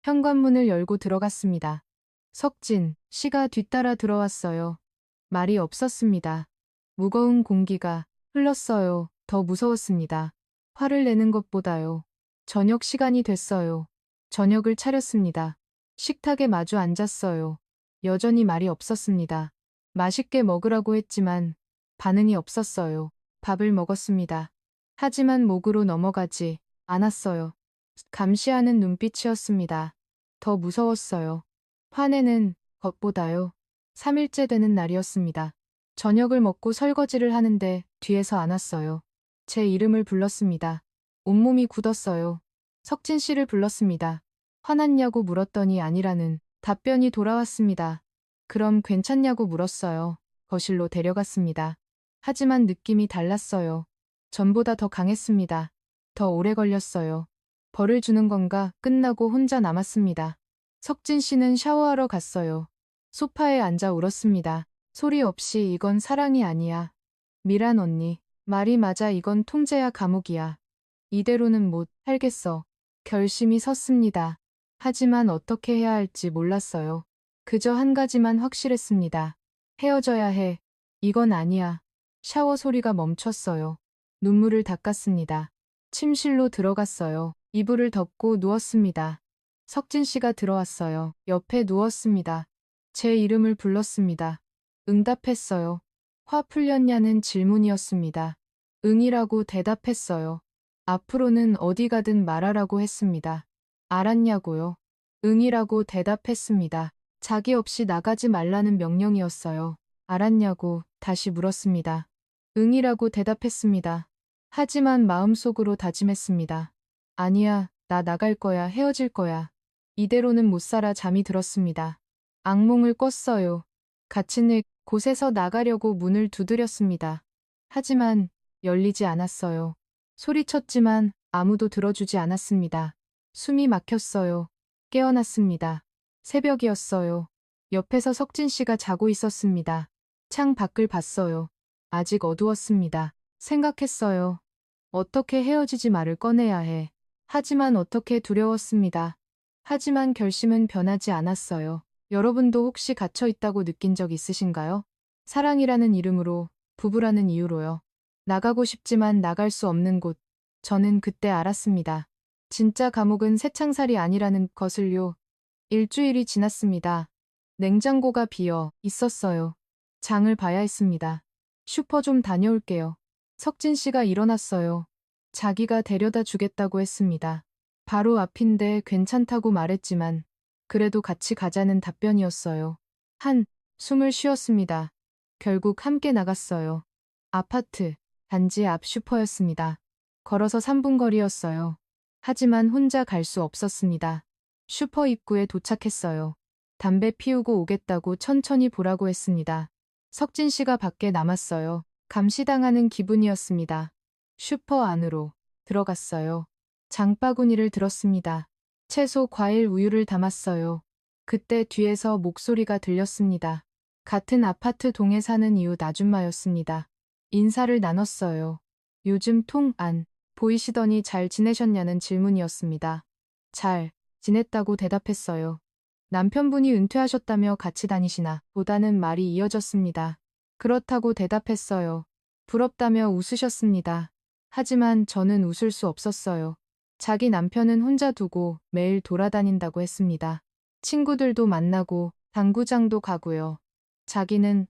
현관문을 열고 들어갔습니다. 석진 씨가 뒤따라 들어왔어요. 말이 없었습니다. 무거운 공기가 흘렀어요. 더 무서웠습니다. 화를 내는 것보다요. 저녁 시간이 됐어요. 저녁을 차렸습니다. 식탁에 마주 앉았어요. 여전히 말이 없었습니다. 맛있게 먹으라고 했지만 반응이 없었어요. 밥을 먹었습니다. 하지만 목으로 넘어가지 않았어요. 감시하는 눈빛이었습니다. 더 무서웠어요. 화내는 것보다요. 3일째 되는 날이었습니다. 저녁을 먹고 설거지를 하는데 뒤에서 안았어요. 제 이름을 불렀습니다. 온몸이 굳었어요. 석진 씨를 불렀습니다. 화났냐고 물었더니 아니라는 답변이 돌아왔습니다. 그럼 괜찮냐고 물었어요. 거실로 데려갔습니다. 하지만 느낌이 달랐어요. 전보다 더 강했습니다. 더 오래 걸렸어요. 벌을 주는 건가 끝나고 혼자 남았습니다. 석진 씨는 샤워하러 갔어요. 소파에 앉아 울었습니다. 소리 없이 이건 사랑이 아니야. 미란 언니, 말이 맞아 이건 통제야 감옥이야. 이대로는 못 살겠어. 결심이 섰습니다. 하지만 어떻게 해야 할지 몰랐어요. 그저 한 가지만 확실했습니다. 헤어져야 해. 이건 아니야. 샤워 소리가 멈췄어요. 눈물을 닦았습니다. 침실로 들어갔어요. 이불을 덮고 누웠습니다. 석진 씨가 들어왔어요. 옆에 누웠습니다. 제 이름을 불렀습니다. 응답했어요. 화 풀렸냐는 질문이었습니다. 응이라고 대답했어요. 앞으로는 어디 가든 말하라고 했습니다. 알았냐고요? 응이라고 대답했습니다. 자기 없이 나가지 말라는 명령이었어요. 알았냐고 다시 물었습니다. 응이라고 대답했습니다. 하지만 마음속으로 다짐했습니다. 아니야, 나 나갈 거야, 헤어질 거야. 이대로는 못 살아 잠이 들었습니다. 악몽을 꿨어요. 갇힌 곳에서 나가려고 문을 두드렸습니다. 하지만 열리지 않았어요. 소리쳤지만 아무도 들어주지 않았습니다. 숨이 막혔어요. 깨어났습니다. 새벽이었어요. 옆에서 석진 씨가 자고 있었습니다. 창 밖을 봤어요. 아직 어두웠습니다. 생각했어요. 어떻게 헤어지지 말을 꺼내야 해. 하지만 어떻게 두려웠습니다. 하지만 결심은 변하지 않았어요. 여러분도 혹시 갇혀 있다고 느낀 적 있으신가요? 사랑이라는 이름으로, 부부라는 이유로요. 나가고 싶지만 나갈 수 없는 곳. 저는 그때 알았습니다. 진짜 감옥은 새창살이 아니라는 것을요. 일주일이 지났습니다. 냉장고가 비어 있었어요. 장을 봐야 했습니다. 슈퍼 좀 다녀올게요. 석진 씨가 일어났어요. 자기가 데려다 주겠다고 했습니다. 바로 앞인데 괜찮다고 말했지만 그래도 같이 가자는 답변이었어요. 숨을 쉬었습니다. 결국 함께 나갔어요. 아파트, 단지 앞 슈퍼였습니다. 걸어서 3분 거리였어요. 하지만 혼자 갈 수 없었습니다. 슈퍼 입구에 도착했어요. 담배 피우고 오겠다고 천천히 보라고 했습니다. 석진 씨가 밖에 남았어요. 감시당하는 기분이었습니다. 슈퍼 안으로 들어갔어요. 장바구니를 들었습니다. 채소, 과일, 우유를 담았어요. 그때 뒤에서 목소리가 들렸습니다. 같은 아파트 동에 사는 이웃 아줌마였습니다. 인사를 나눴어요. 요즘 통 안 보이시더니 잘 지내셨냐는 질문이었습니다. 잘 지냈다고 대답했어요. 남편분이 은퇴하셨다며 같이 다니시나 보다는 말이 이어졌습니다. 그렇다고 대답했어요. 부럽다며 웃으셨습니다. 하지만 저는 웃을 수 없었어요. 자기 남편은 혼자 두고 매일 돌아다닌다고 했습니다. 친구들도 만나고 당구장도 가고요. 자기는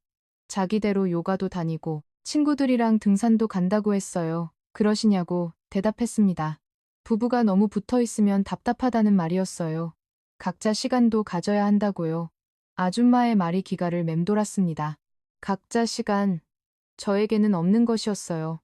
자기대로 요가도 다니고 친구들이랑 등산도 간다고 했어요. 그러시냐고 대답했습니다. 부부가 너무 붙어 있으면 답답하다는 말이었어요. 각자 시간도 가져야 한다고요. 아줌마의 말이 귀가를 맴돌았습니다. 각자 시간, 저에게는 없는 것이었어요.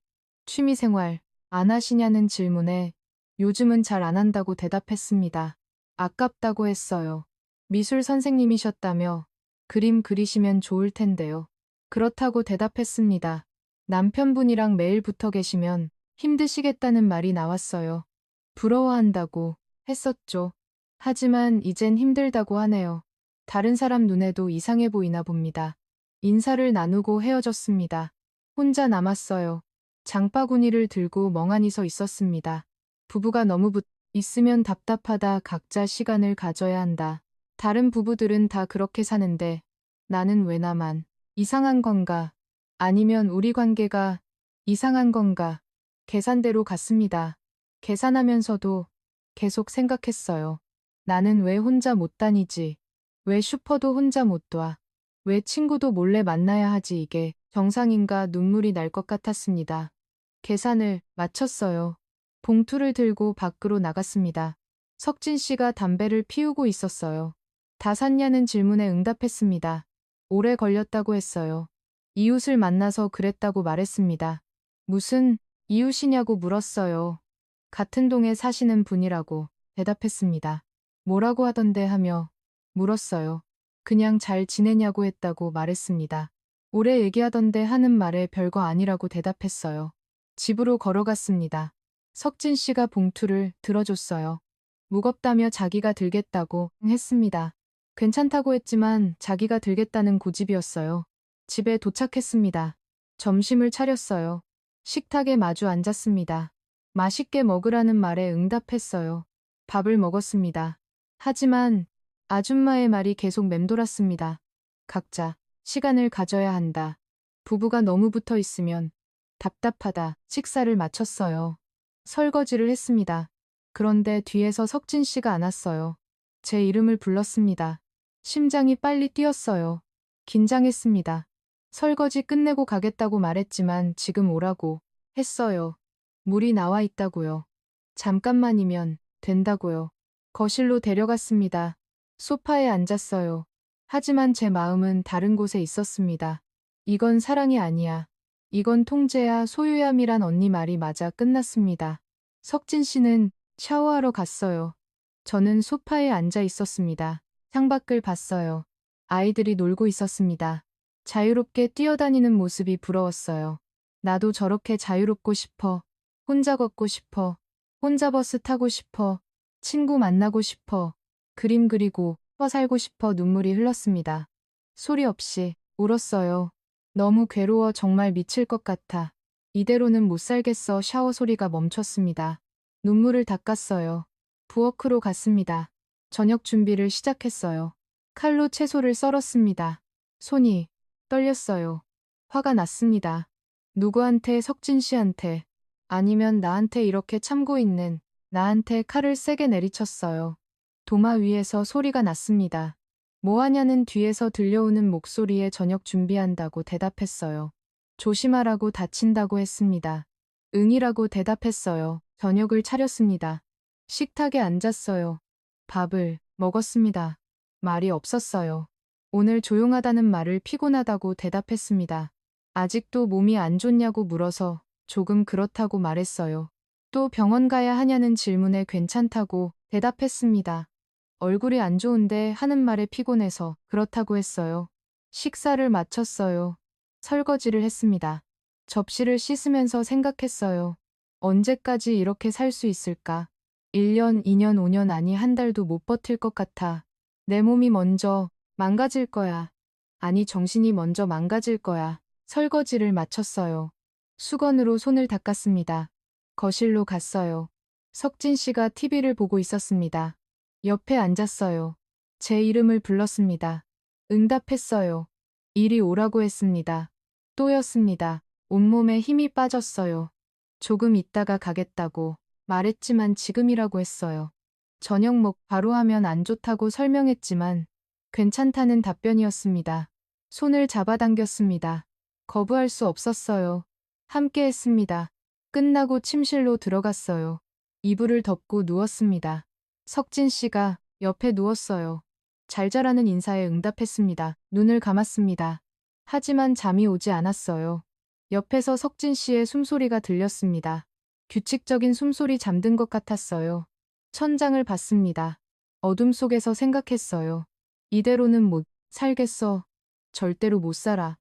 취미생활, 안 하시냐는 질문에 요즘은 잘 안 한다고 대답했습니다. 아깝다고 했어요. 미술 선생님이셨다며 그림 그리시면 좋을 텐데요. 그렇다고 대답했습니다. 남편분이랑 매일 붙어 계시면 힘드시겠다는 말이 나왔어요. 부러워한다고 했었죠. 하지만 이젠 힘들다고 하네요. 다른 사람 눈에도 이상해 보이나 봅니다. 인사를 나누고 헤어졌습니다. 혼자 남았어요. 장바구니를 들고 멍하니 서 있었습니다. 부부가 너무 있으면 답답하다. 각자 시간을 가져야 한다. 다른 부부들은 다 그렇게 사는데 나는 왜 나만 이상한 건가? 아니면 우리 관계가 이상한 건가? 계산대로 갔습니다. 계산하면서도 계속 생각했어요. 나는 왜 혼자 못 다니지? 왜 슈퍼도 혼자 못 둬? 왜 친구도 몰래 만나야 하지? 이게 정상인가? 눈물이 날 것 같았습니다. 계산을 마쳤어요. 봉투를 들고 밖으로 나갔습니다. 석진 씨가 담배를 피우고 있었어요. 다 샀냐는 질문에 응답했습니다. 오래 걸렸다고 했어요. 이웃을 만나서 그랬다고 말했습니다. 무슨 이웃이냐고 물었어요. 같은 동에 사시는 분이라고 대답했습니다. 뭐라고 하던데 하며 물었어요. 그냥 잘 지내냐고 했다고 말했습니다. 오래 얘기하던데 하는 말에 별거 아니라고 대답했어요. 집으로 걸어갔습니다. 석진 씨가 봉투를 들어줬어요. 무겁다며 자기가 들겠다고 했습니다. 괜찮다고 했지만 자기가 들겠다는 고집이었어요. 집에 도착했습니다. 점심을 차렸어요. 식탁에 마주 앉았습니다. 맛있게 먹으라는 말에 응답했어요. 밥을 먹었습니다. 하지만 아줌마의 말이 계속 맴돌았습니다. 각자 시간을 가져야 한다. 부부가 너무 붙어 있으면 답답하다. 식사를 마쳤어요. 설거지를 했습니다. 그런데 뒤에서 석진 씨가 안 왔어요. 제 이름을 불렀습니다. 심장이 빨리 뛰었어요. 긴장했습니다. 설거지 끝내고 가겠다고 말했지만 지금 오라고 했어요. 물이 나와 있다고요. 잠깐만이면 된다고요. 거실로 데려갔습니다. 소파에 앉았어요. 하지만 제 마음은 다른 곳에 있었습니다. 이건 사랑이 아니야. 이건 통제야. 소유함이란 언니 말이 맞아 끝났습니다. 석진 씨는 샤워하러 갔어요. 저는 소파에 앉아 있었습니다. 창밖을 봤어요. 아이들이 놀고 있었습니다. 자유롭게 뛰어다니는 모습이 부러웠어요. 나도 저렇게 자유롭고 싶어. 혼자 걷고 싶어. 혼자 버스 타고 싶어. 친구 만나고 싶어. 그림 그리고 살고 싶어. 눈물이 흘렀습니다. 소리 없이 울었어요. 너무 괴로워. 정말 미칠 것 같아. 이대로는 못 살겠어. 샤워 소리가 멈췄습니다. 눈물을 닦았어요. 부엌으로 갔습니다. 저녁 준비를 시작했어요. 칼로 채소를 썰었습니다. 손이 떨렸어요. 화가 났습니다. 누구한테? 석진 씨한테. 아니면 나한테. 이렇게 참고 있는 나한테 칼을 세게 내리쳤어요. 도마 위에서 소리가 났습니다. 뭐하냐는 뒤에서 들려오는 목소리에 저녁 준비한다고 대답했어요. 조심하라고 다친다고 했습니다. 응이라고 대답했어요. 저녁을 차렸습니다. 식탁에 앉았어요. 밥을 먹었습니다. 말이 없었어요. 오늘 조용하다는 말을 피곤하다고 대답했습니다. 아직도 몸이 안 좋냐고 물어서 조금 그렇다고 말했어요. 또 병원 가야 하냐는 질문에 괜찮다고 대답했습니다. 얼굴이 안 좋은데 하는 말에 피곤해서 그렇다고 했어요. 식사를 마쳤어요. 설거지를 했습니다. 접시를 씻으면서 생각했어요. 언제까지 이렇게 살 수 있을까? 1년, 2년, 5년 아니 한 달도 못 버틸 것 같아. 내 몸이 먼저 망가질 거야. 아니, 정신이 먼저 망가질 거야. 설거지를 마쳤어요. 수건으로 손을 닦았습니다. 거실로 갔어요. 석진 씨가 TV를 보고 있었습니다. 옆에 앉았어요. 제 이름을 불렀습니다. 응답했어요. 이리 오라고 했습니다. 또였습니다. 온몸에 힘이 빠졌어요. 조금 있다가 가겠다고 말했지만 지금이라고 했어요. 저녁 먹 바로 하면 안 좋다고 설명했지만 괜찮다는 답변이었습니다. 손을 잡아당겼습니다. 거부할 수 없었어요. 함께 했습니다. 끝나고 침실로 들어갔어요. 이불을 덮고 누웠습니다. 석진 씨가 옆에 누웠어요. 잘 자라는 인사에 응답했습니다. 눈을 감았습니다. 하지만 잠이 오지 않았어요. 옆에서 석진 씨의 숨소리가 들렸습니다. 규칙적인 숨소리 잠든 것 같았어요. 천장을 봤습니다. 어둠 속에서 생각했어요. 이대로는 못 살겠어. 절대로 못 살아.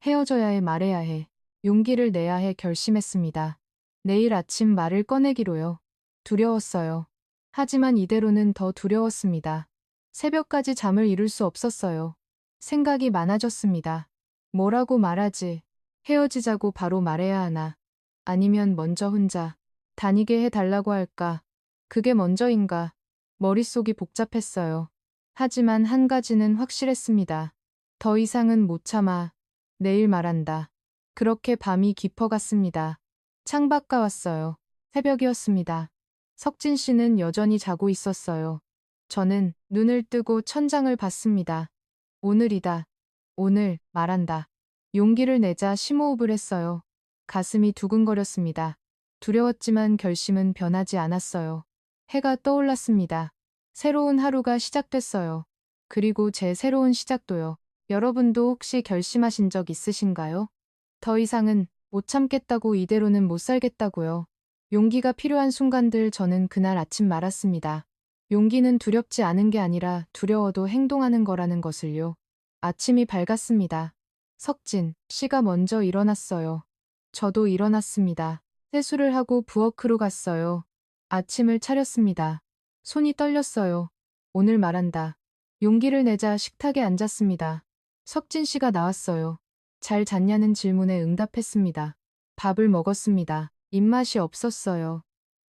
헤어져야 해, 말해야 해. 용기를 내야 해, 결심했습니다. 내일 아침 말을 꺼내기로요. 두려웠어요. 하지만 이대로는 더 두려웠습니다. 새벽까지 잠을 이룰 수 없었어요. 생각이 많아졌습니다. 뭐라고 말하지? 헤어지자고 바로 말해야 하나? 아니면 먼저 혼자 다니게 해달라고 할까? 그게 먼저인가? 머릿속이 복잡했어요. 하지만 한 가지는 확실했습니다. 더 이상은 못 참아. 내일 말한다. 그렇게 밤이 깊어갔습니다. 창밖가 왔어요. 새벽이었습니다. 석진 씨는 여전히 자고 있었어요. 저는 눈을 뜨고 천장을 봤습니다. 오늘이다. 오늘 말한다. 용기를 내자 심호흡을 했어요. 가슴이 두근거렸습니다. 두려웠지만 결심은 변하지 않았어요. 해가 떠올랐습니다. 새로운 하루가 시작됐어요. 그리고 제 새로운 시작도요. 여러분도 혹시 결심하신 적 있으신가요? 더 이상은 못 참겠다고, 이대로는 못 살겠다고요. 용기가 필요한 순간들, 저는 그날 아침 말았습니다. 용기는 두렵지 않은 게 아니라 두려워도 행동하는 거라는 것을요. 아침이 밝았습니다. 석진 씨가 먼저 일어났어요. 저도 일어났습니다. 세수를 하고 부엌으로 갔어요. 아침을 차렸습니다. 손이 떨렸어요. 오늘 말한다. 용기를 내자 식탁에 앉았습니다. 석진 씨가 나왔어요. 잘 잤냐는 질문에 응답했습니다. 밥을 먹었습니다. 입맛이 없었어요.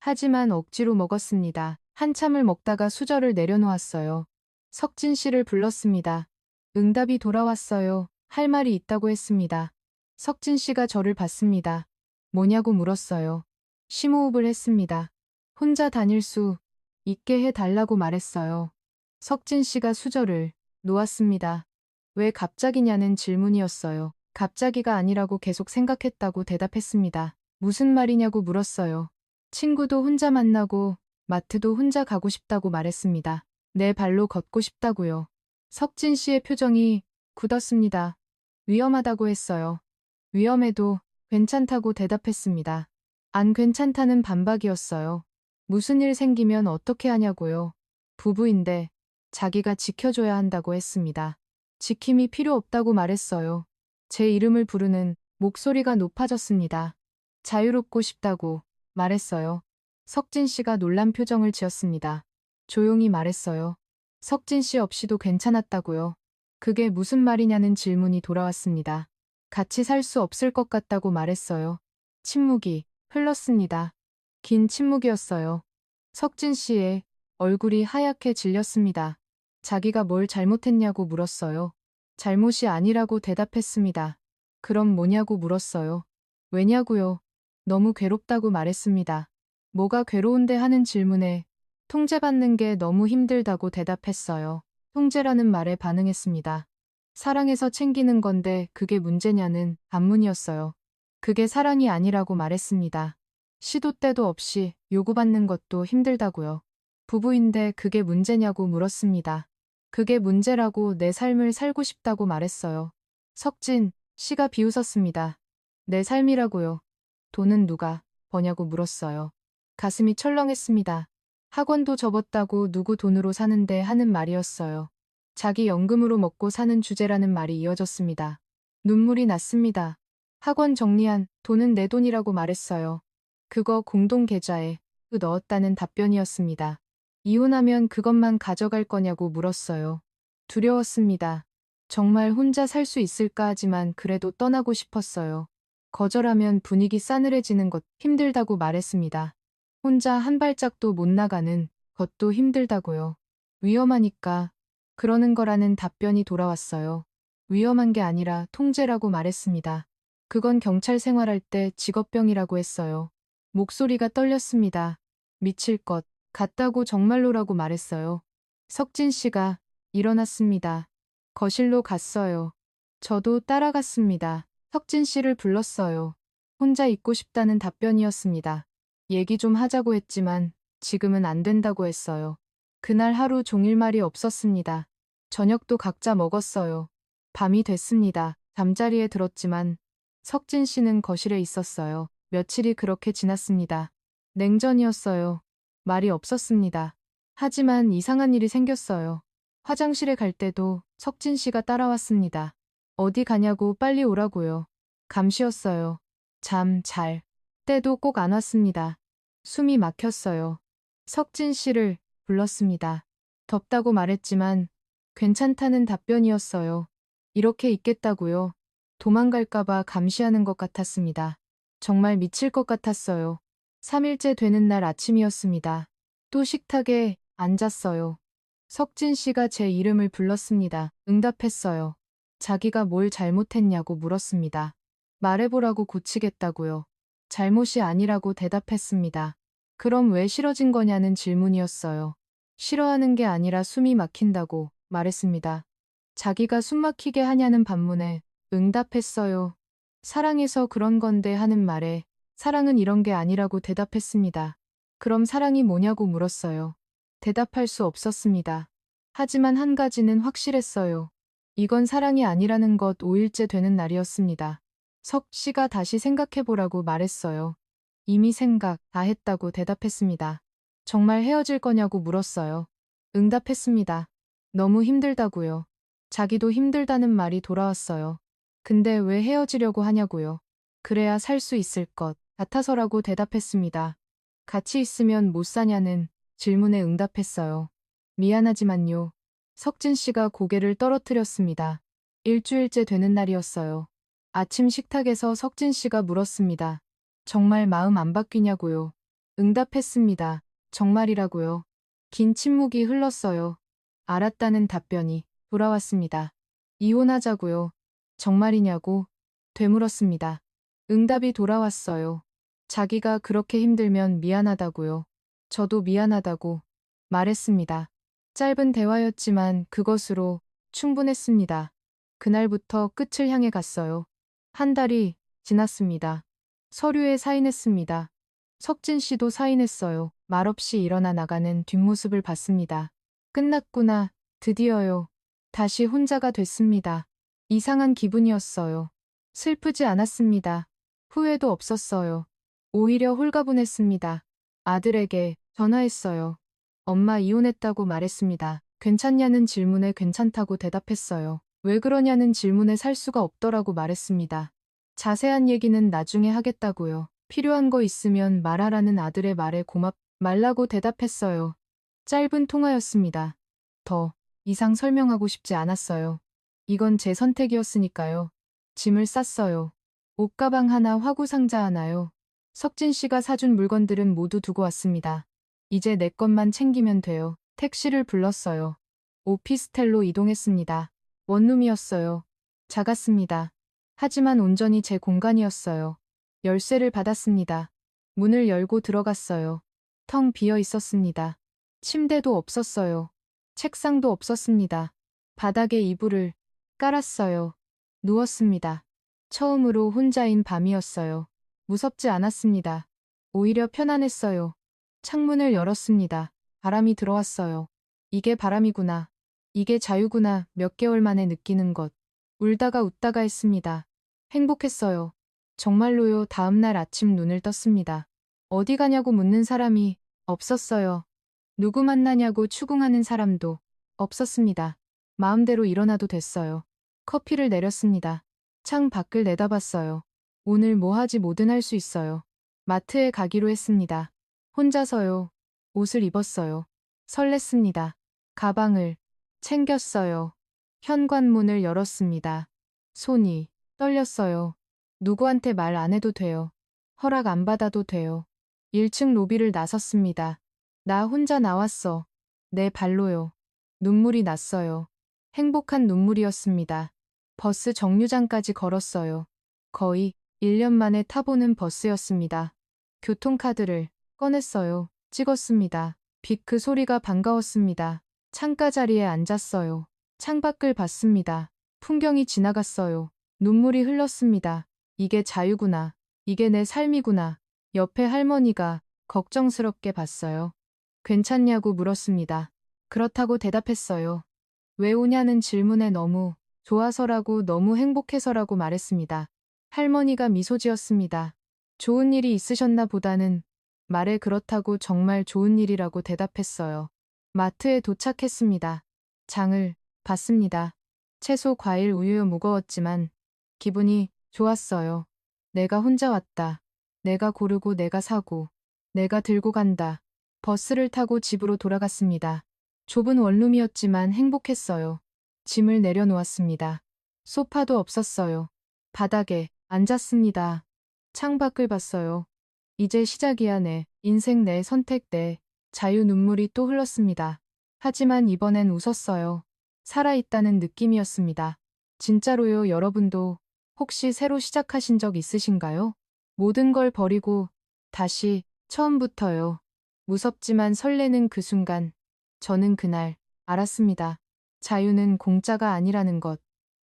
하지만 억지로 먹었습니다. 한참을 먹다가 수저를 내려놓았어요. 석진 씨를 불렀습니다. 응답이 돌아왔어요. 할 말이 있다고 했습니다. 석진 씨가 저를 봤습니다. 뭐냐고 물었어요. 심호흡을 했습니다. 혼자 다닐 수 있게 해달라고 말했어요. 석진 씨가 수저를 놓았습니다. 왜 갑자기냐는 질문이었어요. 갑자기가 아니라고 계속 생각했다고 대답했습니다. 무슨 말이냐고 물었어요. 친구도 혼자 만나고 마트도 혼자 가고 싶다고 말했습니다. 내 발로 걷고 싶다고요. 석진 씨의 표정이 굳었습니다. 위험하다고 했어요. 위험해도 괜찮다고 대답했습니다. 안 괜찮다는 반박이었어요. 무슨 일 생기면 어떻게 하냐고요. 부부인데 자기가 지켜줘야 한다고 했습니다. 지킴이 필요 없다고 말했어요. 제 이름을 부르는 목소리가 높아졌습니다. 자유롭고 싶다고 말했어요. 석진 씨가 놀란 표정을 지었습니다. 조용히 말했어요. 석진 씨 없이도 괜찮았다고요. 그게 무슨 말이냐는 질문이 돌아왔습니다. 같이 살 수 없을 것 같다고 말했어요. 침묵이 흘렀습니다. 긴 침묵이었어요. 석진 씨의 얼굴이 하얗게 질렸습니다. 자기가 뭘 잘못했냐고 물었어요. 잘못이 아니라고 대답했습니다. 그럼 뭐냐고 물었어요. 왜냐고요? 너무 괴롭다고 말했습니다. 뭐가 괴로운데 하는 질문에 통제받는 게 너무 힘들다고 대답했어요. 통제라는 말에 반응했습니다. 사랑해서 챙기는 건데 그게 문제냐는 반문이었어요. 그게 사랑이 아니라고 말했습니다. 시도 때도 없이 요구받는 것도 힘들다고요. 부부인데 그게 문제냐고 물었습니다. 그게 문제라고, 내 삶을 살고 싶다고 말했어요. 석진 씨가 비웃었습니다. 내 삶이라고요. 돈은 누가 버냐고 물었어요. 가슴이 철렁했습니다. 학원도 접었다고 누구 돈으로 사는데 하는 말이었어요. 자기 연금으로 먹고 사는 주제라는 말이 이어졌습니다. 눈물이 났습니다. 학원 정리한 돈은 내 돈이라고 말했어요. 그거 공동 계좌에 넣었다는 답변이었습니다. 이혼하면 그것만 가져갈 거냐고 물었어요. 두려웠습니다. 정말 혼자 살 수 있을까 하지만 그래도 떠나고 싶었어요. 거절하면 분위기 싸늘해지는 것 힘들다고 말했습니다. 혼자 한 발짝도 못 나가는 것도 힘들다고요. 위험하니까 그러는 거라는 답변이 돌아왔어요. 위험한 게 아니라 통제라고 말했습니다. 그건 경찰 생활할 때 직업병이라고 했어요. 목소리가 떨렸습니다. 미칠 것 같다고 정말로라고 말했어요. 석진 씨가 일어났습니다. 거실로 갔어요. 저도 따라갔습니다. 석진 씨를 불렀어요. 혼자 있고 싶다는 답변이었습니다. 얘기 좀 하자고 했지만 지금은 안 된다고 했어요. 그날 하루 종일 말이 없었습니다. 저녁도 각자 먹었어요. 밤이 됐습니다. 잠자리에 들었지만 석진 씨는 거실에 있었어요. 며칠이 그렇게 지났습니다. 냉전이었어요. 말이 없었습니다. 하지만 이상한 일이 생겼어요. 화장실에 갈 때도 석진 씨가 따라왔습니다. 어디 가냐고 빨리 오라고요. 감시였어요. 잠 잘 때도 꼭 안 왔습니다. 숨이 막혔어요. 석진 씨를 불렀습니다. 덥다고 말했지만 괜찮다는 답변이었어요. 이렇게 있겠다고요. 도망갈까봐 감시하는 것 같았습니다. 정말 미칠 것 같았어요. 3일째 되는 날 아침이었습니다. 또 식탁에 앉았어요. 석진 씨가 제 이름을 불렀습니다. 응답했어요. 자기가 뭘 잘못했냐고 물었습니다. 말해보라고 고치겠다고요. 잘못이 아니라고 대답했습니다. 그럼 왜 싫어진 거냐는 질문이었어요. 싫어하는 게 아니라 숨이 막힌다고 말했습니다. 자기가 숨 막히게 하냐는 반문에 응답했어요. 사랑해서 그런 건데 하는 말에 사랑은 이런 게 아니라고 대답했습니다. 그럼 사랑이 뭐냐고 물었어요. 대답할 수 없었습니다. 하지만 한 가지는 확실했어요. 이건 사랑이 아니라는 것 5일째 되는 날이었습니다. 석 씨가 다시 생각해보라고 말했어요. 이미 생각 다 했다고 대답했습니다. 정말 헤어질 거냐고 물었어요. 응답했습니다. 너무 힘들다고요. 자기도 힘들다는 말이 돌아왔어요. 근데 왜 헤어지려고 하냐고요. 그래야 살 수 있을 것 같아서라고 대답했습니다. 같이 있으면 못 사냐는 질문에 응답했어요. 미안하지만요. 석진 씨가 고개를 떨어뜨렸습니다. 일주일째 되는 날이었어요. 아침 식탁에서 석진 씨가 물었습니다. 정말 마음 안 바뀌냐고요. 응답했습니다. 정말이라고요. 긴 침묵이 흘렀어요. 알았다는 답변이 돌아왔습니다. 이혼하자고요. 정말이냐고 되물었습니다. 응답이 돌아왔어요. 자기가 그렇게 힘들면 미안하다고요. 저도 미안하다고 말했습니다. 짧은 대화였지만 그것으로 충분했습니다. 그날부터 끝을 향해 갔어요. 한 달이 지났습니다. 서류에 사인했습니다. 석진 씨도 사인했어요. 말없이 일어나 나가는 뒷모습을 봤습니다. 끝났구나. 드디어요. 다시 혼자가 됐습니다. 이상한 기분이었어요. 슬프지 않았습니다. 후회도 없었어요. 오히려 홀가분했습니다. 아들에게 전화했어요. 엄마 이혼했다고 말했습니다. 괜찮냐는 질문에 괜찮다고 대답했어요. 왜 그러냐는 질문에 살 수가 없더라고 말했습니다. 자세한 얘기는 나중에 하겠다고요. 필요한 거 있으면 말하라는 아들의 말에 고맙 말라고 대답했어요. 짧은 통화였습니다. 더 이상 설명하고 싶지 않았어요. 이건 제 선택이었으니까요. 짐을 쌌어요. 옷가방 하나, 화구 상자 하나요. 석진 씨가 사준 물건들은 모두 두고 왔습니다. 이제 내 것만 챙기면 돼요. 택시를 불렀어요. 오피스텔로 이동했습니다. 원룸이었어요. 작았습니다. 하지만 온전히 제 공간이었어요. 열쇠를 받았습니다. 문을 열고 들어갔어요. 텅 비어 있었습니다. 침대도 없었어요. 책상도 없었습니다. 바닥에 이불을 깔았어요. 누웠습니다. 처음으로 혼자인 밤이었어요. 무섭지 않았습니다. 오히려 편안했어요. 창문을 열었습니다. 바람이 들어왔어요. 이게 바람이구나. 이게 자유구나. 몇 개월 만에 느끼는 것. 울다가 웃다가 했습니다. 행복했어요. 정말로요. 다음날 아침 눈을 떴습니다. 어디 가냐고 묻는 사람이 없었어요. 누구 만나냐고 추궁하는 사람도 없었습니다. 마음대로 일어나도 됐어요. 커피를 내렸습니다. 창 밖을 내다봤어요. 오늘 뭐 하지 뭐든 할 수 있어요. 마트에 가기로 했습니다. 혼자서요. 옷을 입었어요. 설렜습니다. 가방을 챙겼어요. 현관문을 열었습니다. 손이 떨렸어요. 누구한테 말 안 해도 돼요. 허락 안 받아도 돼요. 1층 로비를 나섰습니다. 나 혼자 나왔어. 내 발로요. 눈물이 났어요. 행복한 눈물이었습니다. 버스 정류장까지 걸었어요. 거의 1년 만에 타보는 버스였습니다. 교통카드를 꺼냈어요. 찍었습니다. 비크 소리가 반가웠습니다. 창가 자리에 앉았어요. 창밖을 봤습니다. 풍경이 지나갔어요. 눈물이 흘렀습니다. 이게 자유구나. 이게 내 삶이구나. 옆에 할머니가 걱정스럽게 봤어요. 괜찮냐고 물었습니다. 그렇다고 대답했어요. 왜 우냐는 질문에 너무 좋아서라고 너무 행복해서라고 말했습니다. 할머니가 미소 지었습니다. 좋은 일이 있으셨나 보다는 말에 그렇다고 정말 좋은 일이라고 대답했어요. 마트에 도착했습니다. 장을 봤습니다. 채소, 과일, 우유 무거웠지만 기분이 좋았어요. 내가 혼자 왔다. 내가 고르고 내가 사고 내가 들고 간다. 버스를 타고 집으로 돌아갔습니다. 좁은 원룸이었지만 행복했어요. 짐을 내려놓았습니다. 소파도 없었어요. 바닥에 앉았습니다. 창밖을 봤어요. 이제 시작이야 내 인생 내 선택 내 자유 눈물이 또 흘렀습니다. 하지만 이번엔 웃었어요. 살아있다는 느낌이었습니다. 진짜로요. 여러분도 혹시 새로 시작하신 적 있으신가요? 모든 걸 버리고 다시 처음부터요. 무섭지만 설레는 그 순간 저는 그날 알았습니다. 자유는 공짜가 아니라는 것,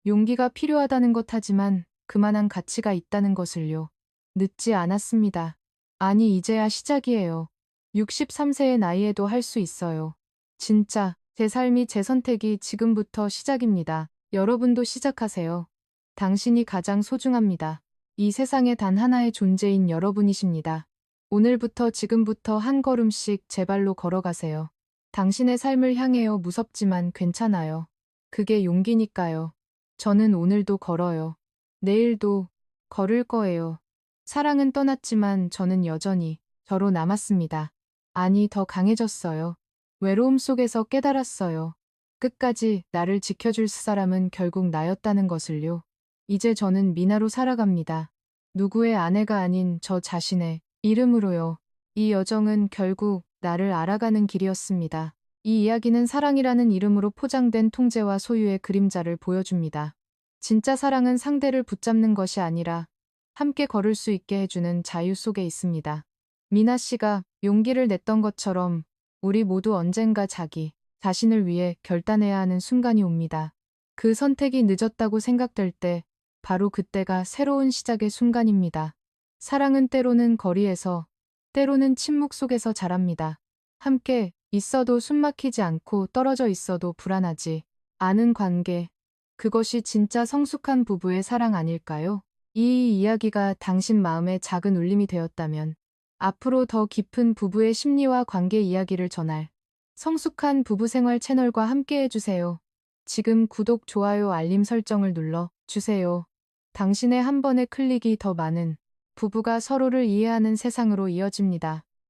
용기가 필요하다는 것 하지만 그만한 가치가 있다는 것을요. 늦지 않았습니다. 아니 이제야 시작이에요. 63세의 나이에도 할 수 있어요. 진짜 제 삶이 제 선택이 지금부터 시작입니다. 여러분도 시작하세요. 당신이 가장 소중합니다. 이 세상에 단 하나의 존재인 여러분이십니다. 오늘부터 지금부터 한 걸음씩 제 발로 걸어가세요. 당신의 삶을 향해요. 무섭지만 괜찮아요. 그게 용기니까요. 저는 오늘도 걸어요. 내일도 걸을 거예요. 사랑은 떠났지만 저는 여전히 저로 남았습니다. 아니, 더 강해졌어요. 외로움 속에서 깨달았어요. 끝까지 나를 지켜줄 사람은 결국 나였다는 것을요. 이제 저는 미나로 살아갑니다. 누구의 아내가 아닌 저 자신의 이름으로요. 이 여정은 결국 나를 알아가는 길이었습니다. 이 이야기는 사랑이라는 이름으로 포장된 통제와 소유의 그림자를 보여줍니다. 진짜 사랑은 상대를 붙잡는 것이 아니라 함께 걸을 수 있게 해주는 자유 속에 있습니다. 미나 씨가 용기를 냈던 것처럼 우리 모두 언젠가 자기 자신을 위해 결단해야 하는 순간이 옵니다. 그 선택이 늦었다고 생각될 때 바로 그때가 새로운 시작의 순간입니다. 사랑은 때로는 거리에서, 때로는 침묵 속에서 자랍니다. 함께 있어도 숨막히지 않고 떨어져 있어도 불안하지 않은 관계. 그것이 진짜 성숙한 부부의 사랑 아닐까요? 이 이야기가 당신 마음에 작은 울림이 되었다면 앞으로 더 깊은 부부의 심리와 관계 이야기를 전할 성숙한 부부생활 채널과 함께 해주세요. 지금 구독, 좋아요, 알림 설정을 눌러 주세요. 당신의 한 번의 클릭이 더 많은 부부가 서로를 이해하는 세상으로 이어집니다.